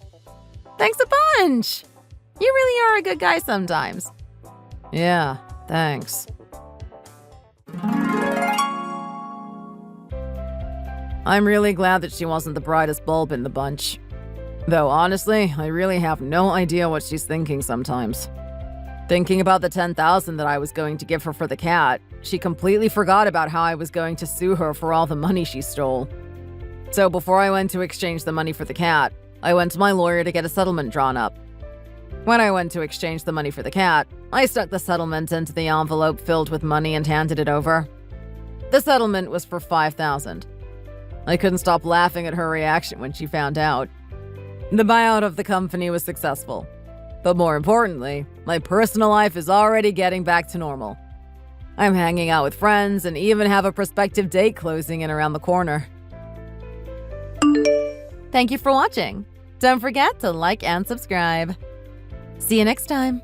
Thanks a bunch. You really are a good guy sometimes. Yeah, thanks. I'm really glad that she wasn't the brightest bulb in the bunch. Though honestly, I really have no idea what she's thinking sometimes. Thinking about the $10,000 that I was going to give her for the cat, she completely forgot about how I was going to sue her for all the money she stole. So before I went to exchange the money for the cat, I went to my lawyer to get a settlement drawn up. When I went to exchange the money for the cat, I stuck the settlement into the envelope filled with money and handed it over. The settlement was for $5,000. I couldn't stop laughing at her reaction when she found out. The buyout of the company was successful. But more importantly, my personal life is already getting back to normal. I'm hanging out with friends and even have a prospective date closing in around the corner. Thank you for watching. Don't forget to like and subscribe. See you next time.